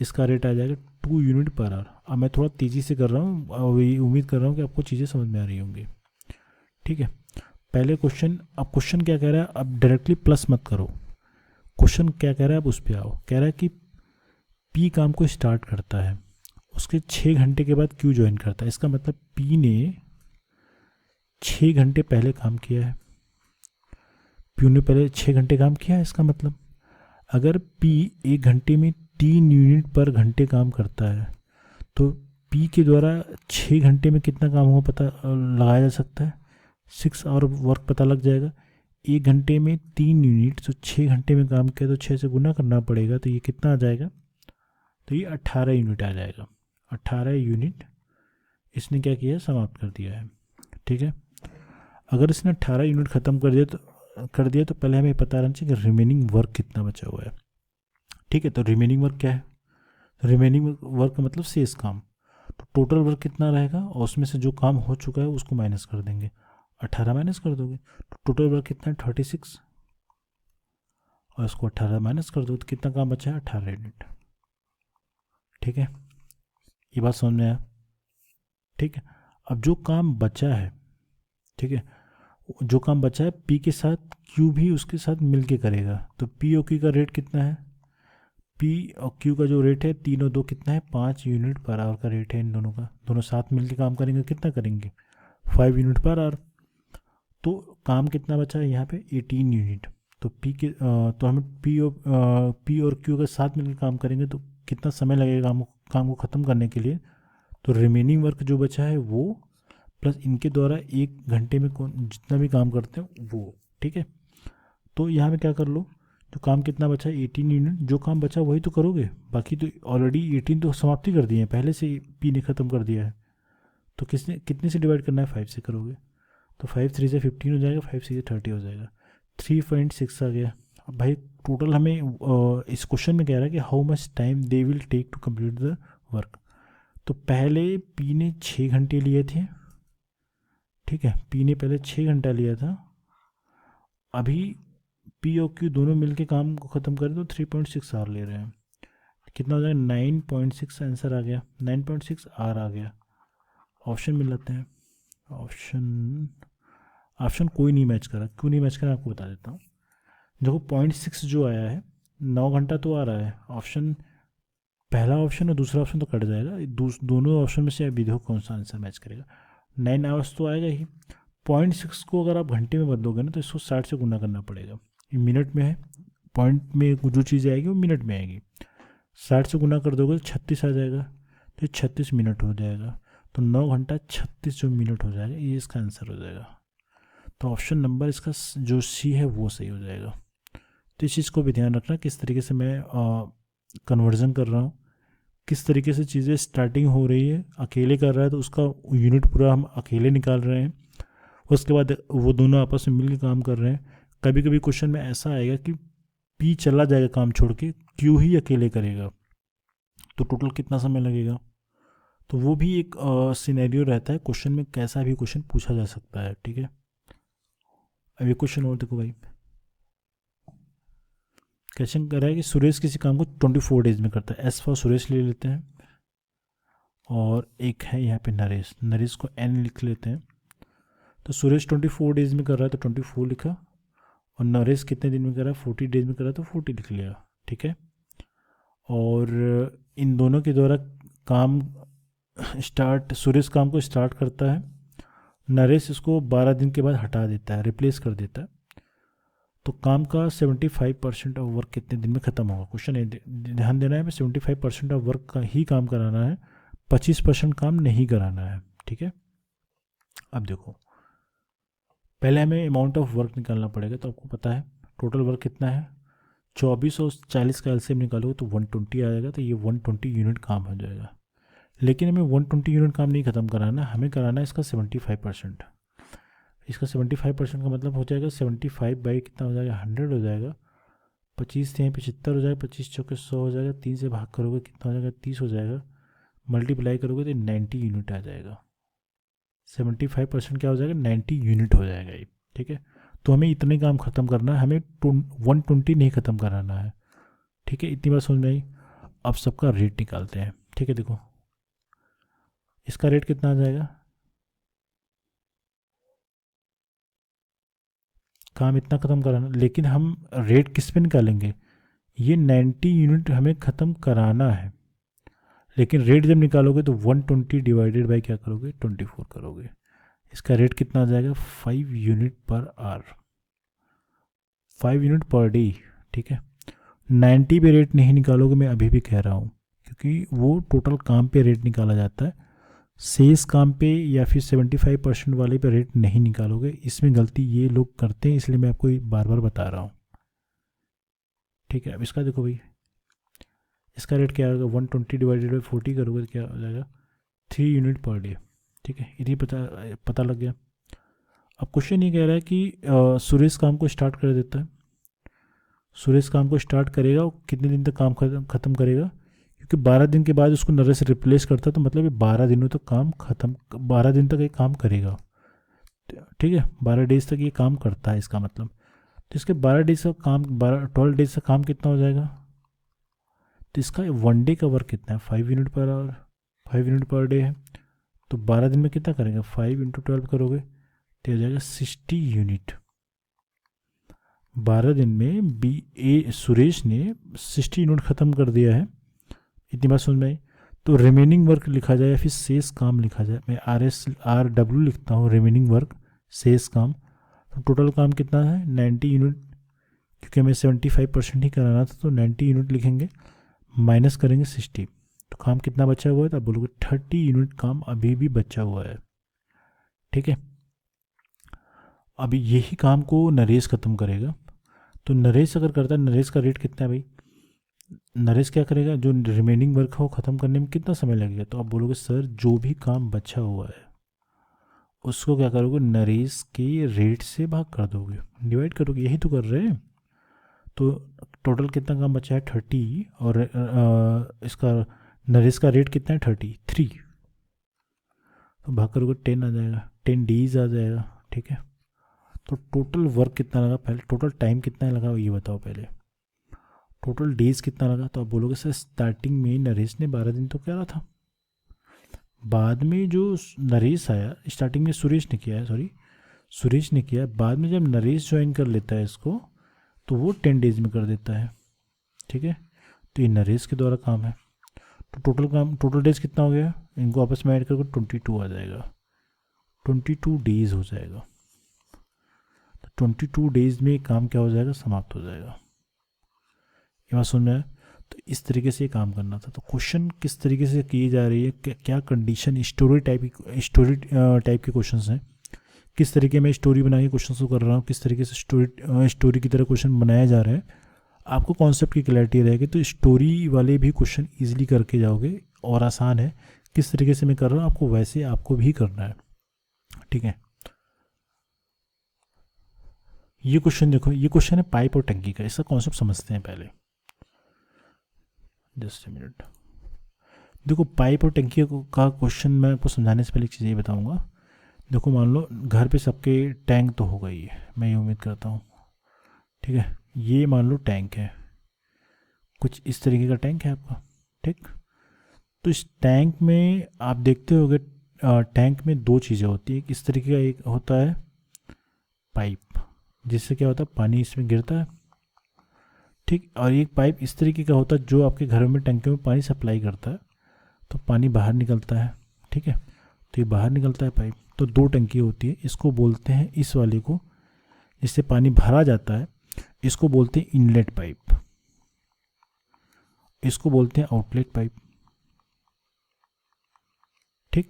इसका रेट आ जाएगा 2 यूनिट पर आवर। अब मैं थोड़ा तेज़ी से कर रहा हूँ और उम्मीद कर रहा हूँ कि आपको चीज़ें समझ में आ रही होंगी, ठीक है। पहले क्वेश्चन, अब क्वेश्चन क्या कह रहा है, अब डायरेक्टली प्लस मत करो, क्वेश्चन क्या कह रहा है अब उस पर आओ। कह रहा है कि पी काम को स्टार्ट करता है, उसके 6 घंटे के बाद क्यू ज्वाइन करता है, इसका मतलब पी ने 6 घंटे पहले काम किया है, पी ने पहले 6 घंटे काम किया है। इसका मतलब अगर पी 1 घंटे में 3 यूनिट पर घंटे काम करता है तो पी के द्वारा 6 घंटे में कितना काम होगा पता लगाया जा सकता है, 6 आवर वर्क पता लग जाएगा। 1 घंटे में 3 यूनिट, तो 6 घंटे में काम किया तो 6 से गुना करना पड़ेगा, तो ये कितना आ जाएगा, तो ये 18 यूनिट आ जाएगा। 18 यूनिट इसने क्या किया, समाप्त कर दिया है, ठीक है। अगर इसने 18 यूनिट ख़त्म कर दिया तो पहले हमें पता रहना चाहिए कि रिमेनिंग वर्क कितना बचा हुआ है, ठीक है। तो रिमेनिंग वर्क क्या है, रिमेनिंग वर्क का मतलब शेष काम, तो टोटल वर्क कितना रहेगा और उसमें से जो काम हो चुका है उसको माइनस कर देंगे, 18 माइनस कर दोगे तो टोटल वर्क कितना है 36, और इसको 18 माइनस कर दो तो कितना काम बचा है 18 यूनिट, ठीक है। ये बात समझ में आया, ठीक है। अब जो काम बचा है, ठीक है, जो काम बचा है पी के साथ क्यू भी उसके साथ मिल के करेगा, तो पी ओ क्यू का रेट कितना है, पी और क्यू का जो रेट है 3 और 2 कितना है, 5 यूनिट पर आवर का रेट है इन दोनों का। दोनों साथ मिलकर काम करेंगे, कितना करेंगे, 5 यूनिट पर आवर। तो काम कितना बचा है यहाँ पे, 18 यूनिट। तो तो हमें पी और क्यू के साथ मिलकर काम करेंगे तो कितना समय लगेगा काम को ख़त्म करने के लिए। तो रिमेनिंग वर्क जो बचा है वो प्लस इनके द्वारा 1 घंटे में कौन जितना भी काम करते हैं वो, ठीक है। तो यहाँ पे क्या कर लो, जो काम कितना बचा है 18 यूनिट, जो काम बचा वही तो करोगे, बाकी तो ऑलरेडी 18 तो समाप्ति कर दिए हैं पहले से, पी ने ख़त्म कर दिया है। तो कितने से डिवाइड करना है, 5 से करोगे। तो 5 3 से 15 हो जाएगा, 5 6 से 30 हो जाएगा, 3.6 आ गया। अब भाई टोटल हमें इस क्वेश्चन में कह रहा है कि how much time they will take to complete the work. तो पहले पी ने 6 घंटे लिए थे, ठीक है, पी ने पहले 6 घंटा लिया था। अभी पी और क्यू दोनों मिलके काम को ख़त्म करें तो 3.6 आर ले रहे हैं। कितना हो जाएगा, 9.6 आंसर आ गया, 9.6 आर आ गया। ऑप्शन मिल जाते हैं। ऑप्शन ऑप्शन कोई नहीं मैच करा, क्यों नहीं मैच करा आपको बता देता हूँ। देखो 0.6 जो आया है, 9 घंटा तो आ रहा है, ऑप्शन पहला ऑप्शन और दूसरा ऑप्शन तो कट जाएगा, दोनों ऑप्शन में से अभी देखो कौन सा आंसर मैच करेगा। 9 आवर्स तो आएगा ही। 0.6 को अगर आप घंटे में बदलोगे ना तो इसको 60 से गुना करना पड़ेगा। ये मिनट में है, पॉइंट में जो चीज़ आएगी वो मिनट में आएगी। 60 से गुना कर दोगे तो 36 आ जाएगा, तो 36 मिनट हो जाएगा। तो 9 घंटा 36 जो मिनट हो जाएगा, ये इसका आंसर हो जाएगा। तो ऑप्शन नंबर इसका जो सी है वो सही हो जाएगा। तो इस चीज़ को भी ध्यान रखना किस तरीके से मैं कन्वर्जन कर रहा हूँ, किस तरीके से चीज़ें स्टार्टिंग हो रही है। अकेले कर रहा है तो उसका यूनिट पूरा हम अकेले निकाल रहे हैं, उसके बाद वो दोनों आपस में मिलकर काम कर रहे हैं। कभी कभी क्वेश्चन में ऐसा आएगा कि पी चला जाएगा काम छोड़ के, क्यू ही अकेले करेगा, तो टोटल कितना समय लगेगा। तो वो भी एक सिनेरियो रहता है क्वेश्चन में, कैसा भी क्वेश्चन पूछा जा सकता है, ठीक है। अब ये क्वेश्चन और देखो भाई, क्वेश्चन कर रहा है कि सुरेश किसी काम को 24 डेज में करता है। एस फॉर सुरेश ले लेते हैं, और एक है यहाँ पे नरेश, नरेश को एन लिख लेते हैं। तो सुरेश 24 डेज में कर रहा है तो 24 लिखा, और नरेश कितने दिन में कर रहा है, 40 डेज में कर रहा है तो 40 लिख लिया, ठीक है। और इन दोनों के द्वारा काम सुरेश काम को स्टार्ट करता है, नरेश इसको 12 दिन के बाद हटा देता है, रिप्लेस कर देता है। तो काम का 75% ऑफ वर्क कितने दिन में ख़त्म होगा। क्वेश्चन ध्यान देना है, हमें 75% ऑफ वर्क का ही काम कराना है, 25% काम नहीं कराना है, ठीक है। अब देखो पहले हमें अमाउंट ऑफ वर्क निकालना पड़ेगा। तो आपको पता है टोटल वर्क कितना है, 24 और 40 का एलसीएम निकालोगे तो 120 आ जाएगा। तो ये 120 यूनिट काम हो जाएगा। लेकिन हमें 120 यूनिट काम नहीं ख़त्म कराना, हमें कराना है इसका 75%। इसका 75% का मतलब हो जाएगा 75 बाई कितना हो जाएगा, 100 हो जाएगा। 25 से 75 हो जाएगा, 25 चौके 100 हो जाएगा, 3 से भाग करोगे कितना हो जाएगा, 30 हो जाएगा। मल्टीप्लाई करोगे तो 90 यूनिट आ जाएगा। 75% क्या हो जाएगा, 90 यूनिट हो जाएगा ये, ठीक है। तो हमें इतने काम ख़त्म करना है, हमें 120 नहीं ख़त्म कराना है, ठीक है। इतनी बात समझ में आई। अब सबका रेट निकालते हैं, ठीक है। देखो इसका रेट कितना आ जाएगा, काम इतना ख़त्म कराना, लेकिन हम रेट किस पे निकालेंगे, ये 90 यूनिट हमें ख़त्म कराना है। लेकिन रेट जब निकालोगे तो 120 डिवाइडेड बाई क्या करोगे, 24 करोगे। इसका रेट कितना आ जाएगा, 5 unit per our, 5 unit per day, ठीक है। 90 पे रेट नहीं निकालोगे, मैं अभी भी कह रहा हूँ, क्योंकि वो टोटल काम पे रेट निकाला जाता है, शेष काम पे या फिर 75% वाले पे रेट नहीं निकालोगे। इसमें गलती ये लोग करते हैं, इसलिए मैं आपको बार बार बता रहा हूँ, ठीक है। अब इसका देखो भाई, इसका रेट क्या होगा, 120 डिवाइडेड बाई 40 करोगे तो क्या हो जाएगा, 3 यूनिट पर डे, ठीक है। इतनी पता लग गया। अब क्वेश्चन ये कह रहा है कि सुरेश काम को स्टार्ट कर देता है। सुरेश काम को स्टार्ट करेगा, वो कितने दिन तक काम ख़त्म करेगा, क्योंकि 12 दिन के बाद उसको नरेश रिप्लेस करता है, तो मतलब ये 12 दिनों तक काम ख़त्म, 12 दिन तक ये काम करेगा, ठीक है। 12 डेज तक ये काम करता है, इसका मतलब। तो इसके 12 डेज का काम, 12 डेज का काम कितना हो जाएगा। तो इसका 1 डे का वर्क कितना है, 5 unit per our, 5 unit per day है। तो 12 दिन में कितना करेंगे, 5 × 12 करोगे तो हो जाएगा 60 यूनिट। 12 दिन में सुरेश ने 60 यूनिट ख़त्म कर दिया है, इतनी बात समझ में आई। तो रिमेनिंग वर्क लिखा जाए या फिर शेष काम लिखा जाए, मैं RW लिखता हूँ, रिमेनिंग वर्क शेष काम। तो टोटल काम कितना है 90 यूनिट, क्योंकि हमें 75% ही कराना था तो 90 यूनिट लिखेंगे, माइनस करेंगे 60, तो काम कितना बचा हुआ है, तो आप बोलोगे 30 यूनिट काम अभी भी बचा हुआ है। ठीक है, अभी यही काम को नरेश ख़त्म करेगा। तो नरेश अगर करता है, नरेश का रेट कितना है भाई, नरेश क्या करेगा, जो रिमेनिंग वर्क है वो ख़त्म करने में कितना समय लगेगा, तो आप बोलोगे सर जो भी काम बचा हुआ है उसको क्या करोगे, नरेश के रेट से भाग कर दोगे, डिवाइड करोगे, यही तो कर रहे हैं। तो टोटल कितना काम बचा है 30, और इसका नरेश का रेट कितना है 33, तो भाग करोगे 10 आ जाएगा, 10 डेज आ जाएगा। ठीक है, तो टोटल वर्क कितना लगा, पहले टोटल टाइम कितना लगा ये बताओ, पहले टोटल डेज कितना लगा। तो आप बोलोगे सर स्टार्टिंग में नरेश ने 12 दिन तो करा था, बाद में जो नरेश आया, स्टार्टिंग में सुरेश ने किया है, सॉरी सुरेश ने किया, बाद में जब नरेश ज्वाइन कर लेता है इसको तो वो 10 डेज में कर देता है। ठीक है, तो ये नरेश के द्वारा काम है। तो टोटल डेज कितना हो गया, इनको आपस में ऐड करके 22 आ जाएगा, 22 डेज हो जाएगा। तो 22 डेज में काम क्या हो जाएगा, समाप्त हो जाएगा। ये बात सुन रहे हैं। तो इस तरीके से ये काम करना था। तो क्वेश्चन किस तरीके से की जा रही है, क्या कंडीशन, स्टोरी टाइप के क्वेश्चंस हैं, किस तरीके में स्टोरी बना के क्वेश्चन को कर रहा हूँ, किस तरीके से स्टोरी की तरह क्वेश्चन बनाया जा रहा है, आपको कॉन्सेप्ट की क्लैरिटी रहेगी। तो स्टोरी वाले भी क्वेश्चन ईजिली करके जाओगे, और आसान है, किस तरीके से मैं कर रहा हूँ आपको वैसे आपको भी करना है। ठीक है, ये क्वेश्चन देखो, ये क्वेश्चन है पाइप और टंकी का, इसका कॉन्सेप्ट समझते हैं पहले, जस्ट ए मिनट। देखो पाइप और टंकी का क्वेश्चन मैं आपको समझाने से पहले एक चीज़ ये बताऊंगा। देखो मान लो घर पे सबके टैंक तो हो गई है, मैं ये उम्मीद करता हूँ। ठीक है, ये मान लो टैंक है, कुछ इस तरीके का टैंक है आपका। ठीक, तो इस टैंक में आप देखते होगे, टैंक में दो चीज़ें होती है, इस तरीके का एक होता है पाइप, जिससे क्या होता है पानी इसमें गिरता है। ठीक, और एक पाइप इस तरीके का होता है जो आपके घरों में टंकियों में पानी सप्लाई करता है, तो पानी बाहर निकलता है। ठीक है, तो ये बाहर निकलता है पाइप। तो दो टंकी होती है, इसको बोलते हैं, इस वाले को जिससे पानी भरा जाता है इसको बोलते हैं इनलेट पाइप, इसको बोलते हैं आउटलेट पाइप। ठीक,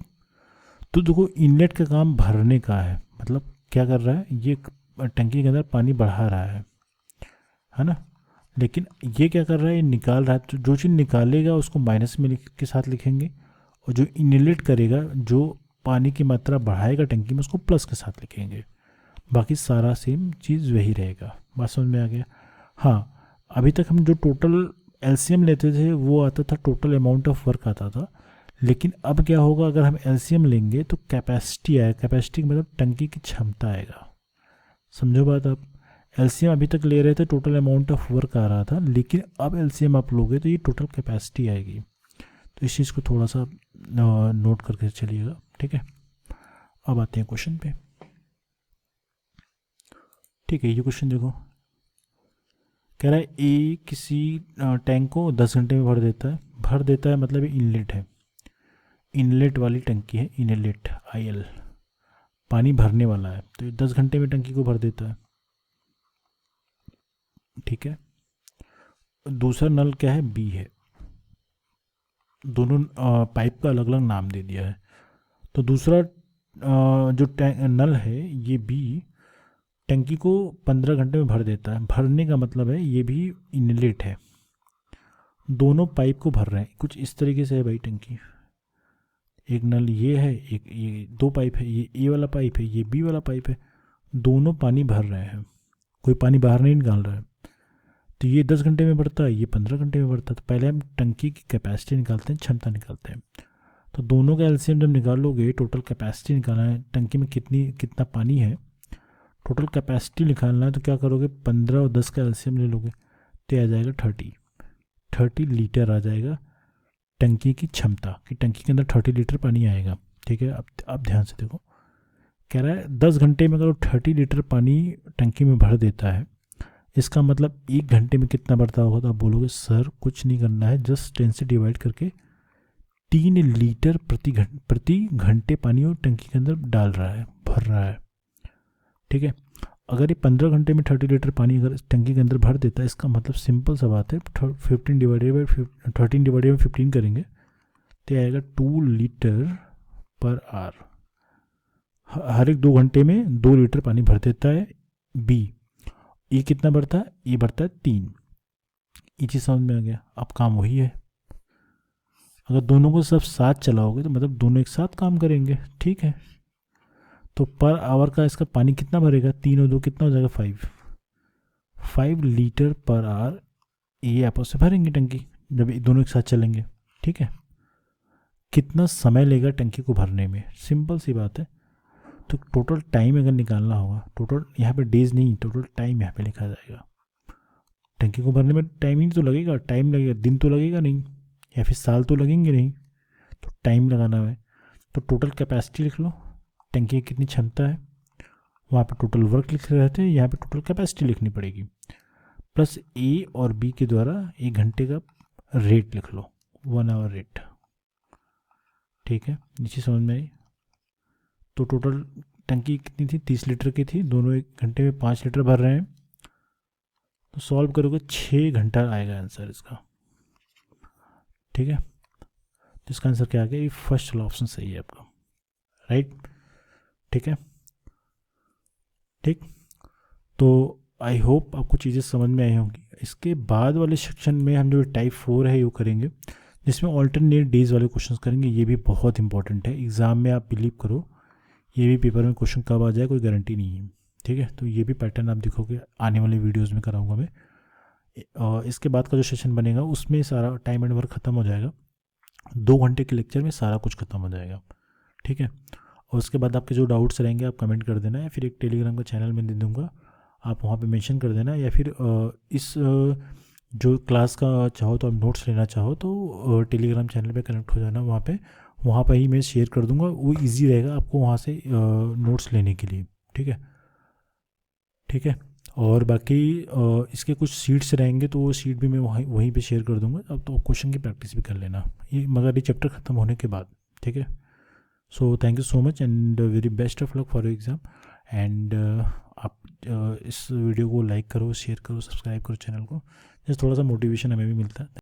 तो देखो इनलेट का काम भरने का है, मतलब क्या कर रहा है, ये टंकी के अंदर पानी बढ़ा रहा है ना, लेकिन ये क्या कर रहा है, ये निकाल रहा है। तो जो चीज़ निकालेगा उसको माइनस में के साथ लिखेंगे, और जो इनलेट करेगा, जो पानी की मात्रा बढ़ाएगा टंकी में, उसको प्लस के साथ लिखेंगे। बाकी सारा सेम चीज़ वही रहेगा। बात समझ में आ गया। हाँ, अभी तक हम जो टोटल एलसीएम लेते थे वो आता था, टोटल अमाउंट ऑफ वर्क आता था, लेकिन अब क्या होगा, अगर हम एलसीएम लेंगे तो कैपेसिटी आएगा, कैपेसिटी मतलब टंकी की क्षमता आएगा। समझो बात आप, एलसीएम अभी तक ले रहे थे टोटल अमाउंट ऑफ वर्क आ रहा था, लेकिन अब एलसीएम आप लोगे तो ये टोटल कैपेसिटी आएगी। तो इस चीज़ को थोड़ा सा नोट करके चलिएगा। ठीक है, अब आते हैं क्वेश्चन पे। ठीक है, ये क्वेश्चन देखो, कह रहा है ए किसी टैंक को 10 घंटे में भर देता है मतलब ये इनलेट है, इनलेट वाली टंकी है, इनलेट IL, पानी भरने वाला है, तो ये 10 घंटे में टंकी को भर देता है। ठीक है, दूसरा नल क्या है, B है, दोनों पाइप का अलग अलग नाम दे दिया है। तो दूसरा जो नल है ये B टंकी को 15 घंटे में भर देता है। भरने का मतलब है ये भी इनलेट है, दोनों पाइप को भर रहे हैं। कुछ इस तरीके से है भाई टंकी, एक नल ये है, एक ये, दो पाइप है, ये A वाला पाइप है, ये B वाला पाइप है, दोनों पानी भर रहे हैं, कोई पानी बाहर नहीं निकाल रहा है। तो ये 10 घंटे में भरता है, ये 15 घंटे में भरता है। तो पहले हम टंकी की कैपेसिटी निकालते हैं, क्षमता निकालते हैं। तो दोनों का एलसीएम जब निकालोगे, टोटल कैपेसिटी निकालना है, टंकी में कितना पानी है, टोटल कैपेसिटी निकालना है, तो क्या करोगे, 15 और 10 का एलसीएम ले लोगे, तो आ जाएगा 30 लीटर आ जाएगा टंकी की क्षमता, कि टंकी के अंदर 30 लीटर पानी आएगा। ठीक है, अब ध्यान से देखो, कह रहा है 10 घंटे में अगर 30 लीटर पानी टंकी में भर देता है, इसका मतलब 1 घंटे में कितना बढ़ता होगा, तो आप बोलोगे सर कुछ नहीं करना है, जस्ट 10 से डिवाइड करके 3 लीटर प्रति घंटे पानी वो टंकी के अंदर डाल रहा है, भर रहा है। ठीक है, अगर ये 15 घंटे में 30 लीटर पानी अगर इस टंकी के अंदर भर देता है, इसका मतलब सिंपल सा बात है, 13 डिवाइडेड बाई 15 करेंगे तो ये आएगा 2 लीटर पर आवर। हर एक 2 घंटे में 2 लीटर पानी भर देता है बी। ये कितना बढ़ता है, ये बढ़ता है 3। ये चीज़ समझ में आ गया। अब काम वही है, अगर दोनों को सब साथ चलाओगे तो मतलब दोनों एक साथ काम करेंगे। ठीक है, तो पर आवर का इसका पानी कितना भरेगा, 3 और 2 कितना हो जाएगा, 5 लीटर पर आवर ये आपस से भरेंगे टंकी जब ये दोनों एक साथ चलेंगे। ठीक है, कितना समय लेगा टंकी को भरने में, सिंपल सी बात है। तो टोटल टाइम अगर निकालना होगा, टोटल यहाँ पे डेज नहीं, टोटल टाइम यहाँ पे लिखा जाएगा। टंकी को भरने में टाइम ही तो लगेगा, टाइम लगेगा, दिन तो लगेगा नहीं, या फिर साल तो लगेंगे नहीं, तो टाइम लगाना है। तो टोटल कैपेसिटी लिख लो, टंकी की कितनी क्षमता है, वहाँ पे टोटल वर्क लिख रहे थे, यहाँ पे टोटल कैपेसिटी लिखनी पड़ेगी, प्लस ए और बी के द्वारा 1 घंटे का रेट लिख लो, 1 आवर रेट। ठीक है, नीचे समझ में आई। तो टोटल टंकी कितनी थी, 30 लीटर की थी, दोनों 1 घंटे में 5 लीटर भर रहे हैं, तो सॉल्व करोगे 6 घंटा आएगा आंसर इसका। ठीक है, तो इसका आंसर क्या आ गया, ये फर्स्ट वाला ऑप्शन सही है आपका, राइट। ठीक है, ठीक। तो आई होप आपको चीज़ें समझ में आई होंगी। इसके बाद वाले सेक्शन में हम जो टाइप 4 है वो करेंगे, जिसमें ऑल्टरनेट डेज वाले क्वेश्चंस करेंगे। ये भी बहुत इंपॉर्टेंट है, एग्ज़ाम में आप बिलीव करो ये भी पेपर में क्वेश्चन कब आ जाए कोई गारंटी नहीं है। ठीक है, तो ये भी पैटर्न आप देखोगे आने वाले वीडियोज़ में कराऊंगा मैं। और इसके बाद का जो सेशन बनेगा उसमें सारा टाइम एंड वर्क ख़त्म हो जाएगा, 2 घंटे के लेक्चर में सारा कुछ ख़त्म हो जाएगा। ठीक है, और उसके बाद आपके जो डाउट्स रहेंगे आप कमेंट कर देना, या फिर एक टेलीग्राम का चैनल मैं दे दूँगा, आप वहाँ पे मेंशन कर देना, या फिर इस जो क्लास का चाहो तो आप नोट्स लेना चाहो तो टेलीग्राम चैनल पे कनेक्ट हो जाना, वहाँ पे ही मैं शेयर कर दूँगा, वो इजी रहेगा आपको वहाँ से नोट्स लेने के लिए। ठीक है, ठीक है। और बाकी इसके कुछ सीट्स रहेंगे तो वो सीट भी मैं वहीं पे शेयर कर दूँगा, अब तो क्वेश्चन की प्रैक्टिस भी कर लेना, ये मगर ये चैप्टर ख़त्म होने के बाद। ठीक है, so thank you so much and very best of luck for your exam. And आप इस वीडियो को लाइक करो, शेयर करो, सब्सक्राइब करो चैनल को, जैसे थोड़ा सा मोटिवेशन हमें भी मिलता है।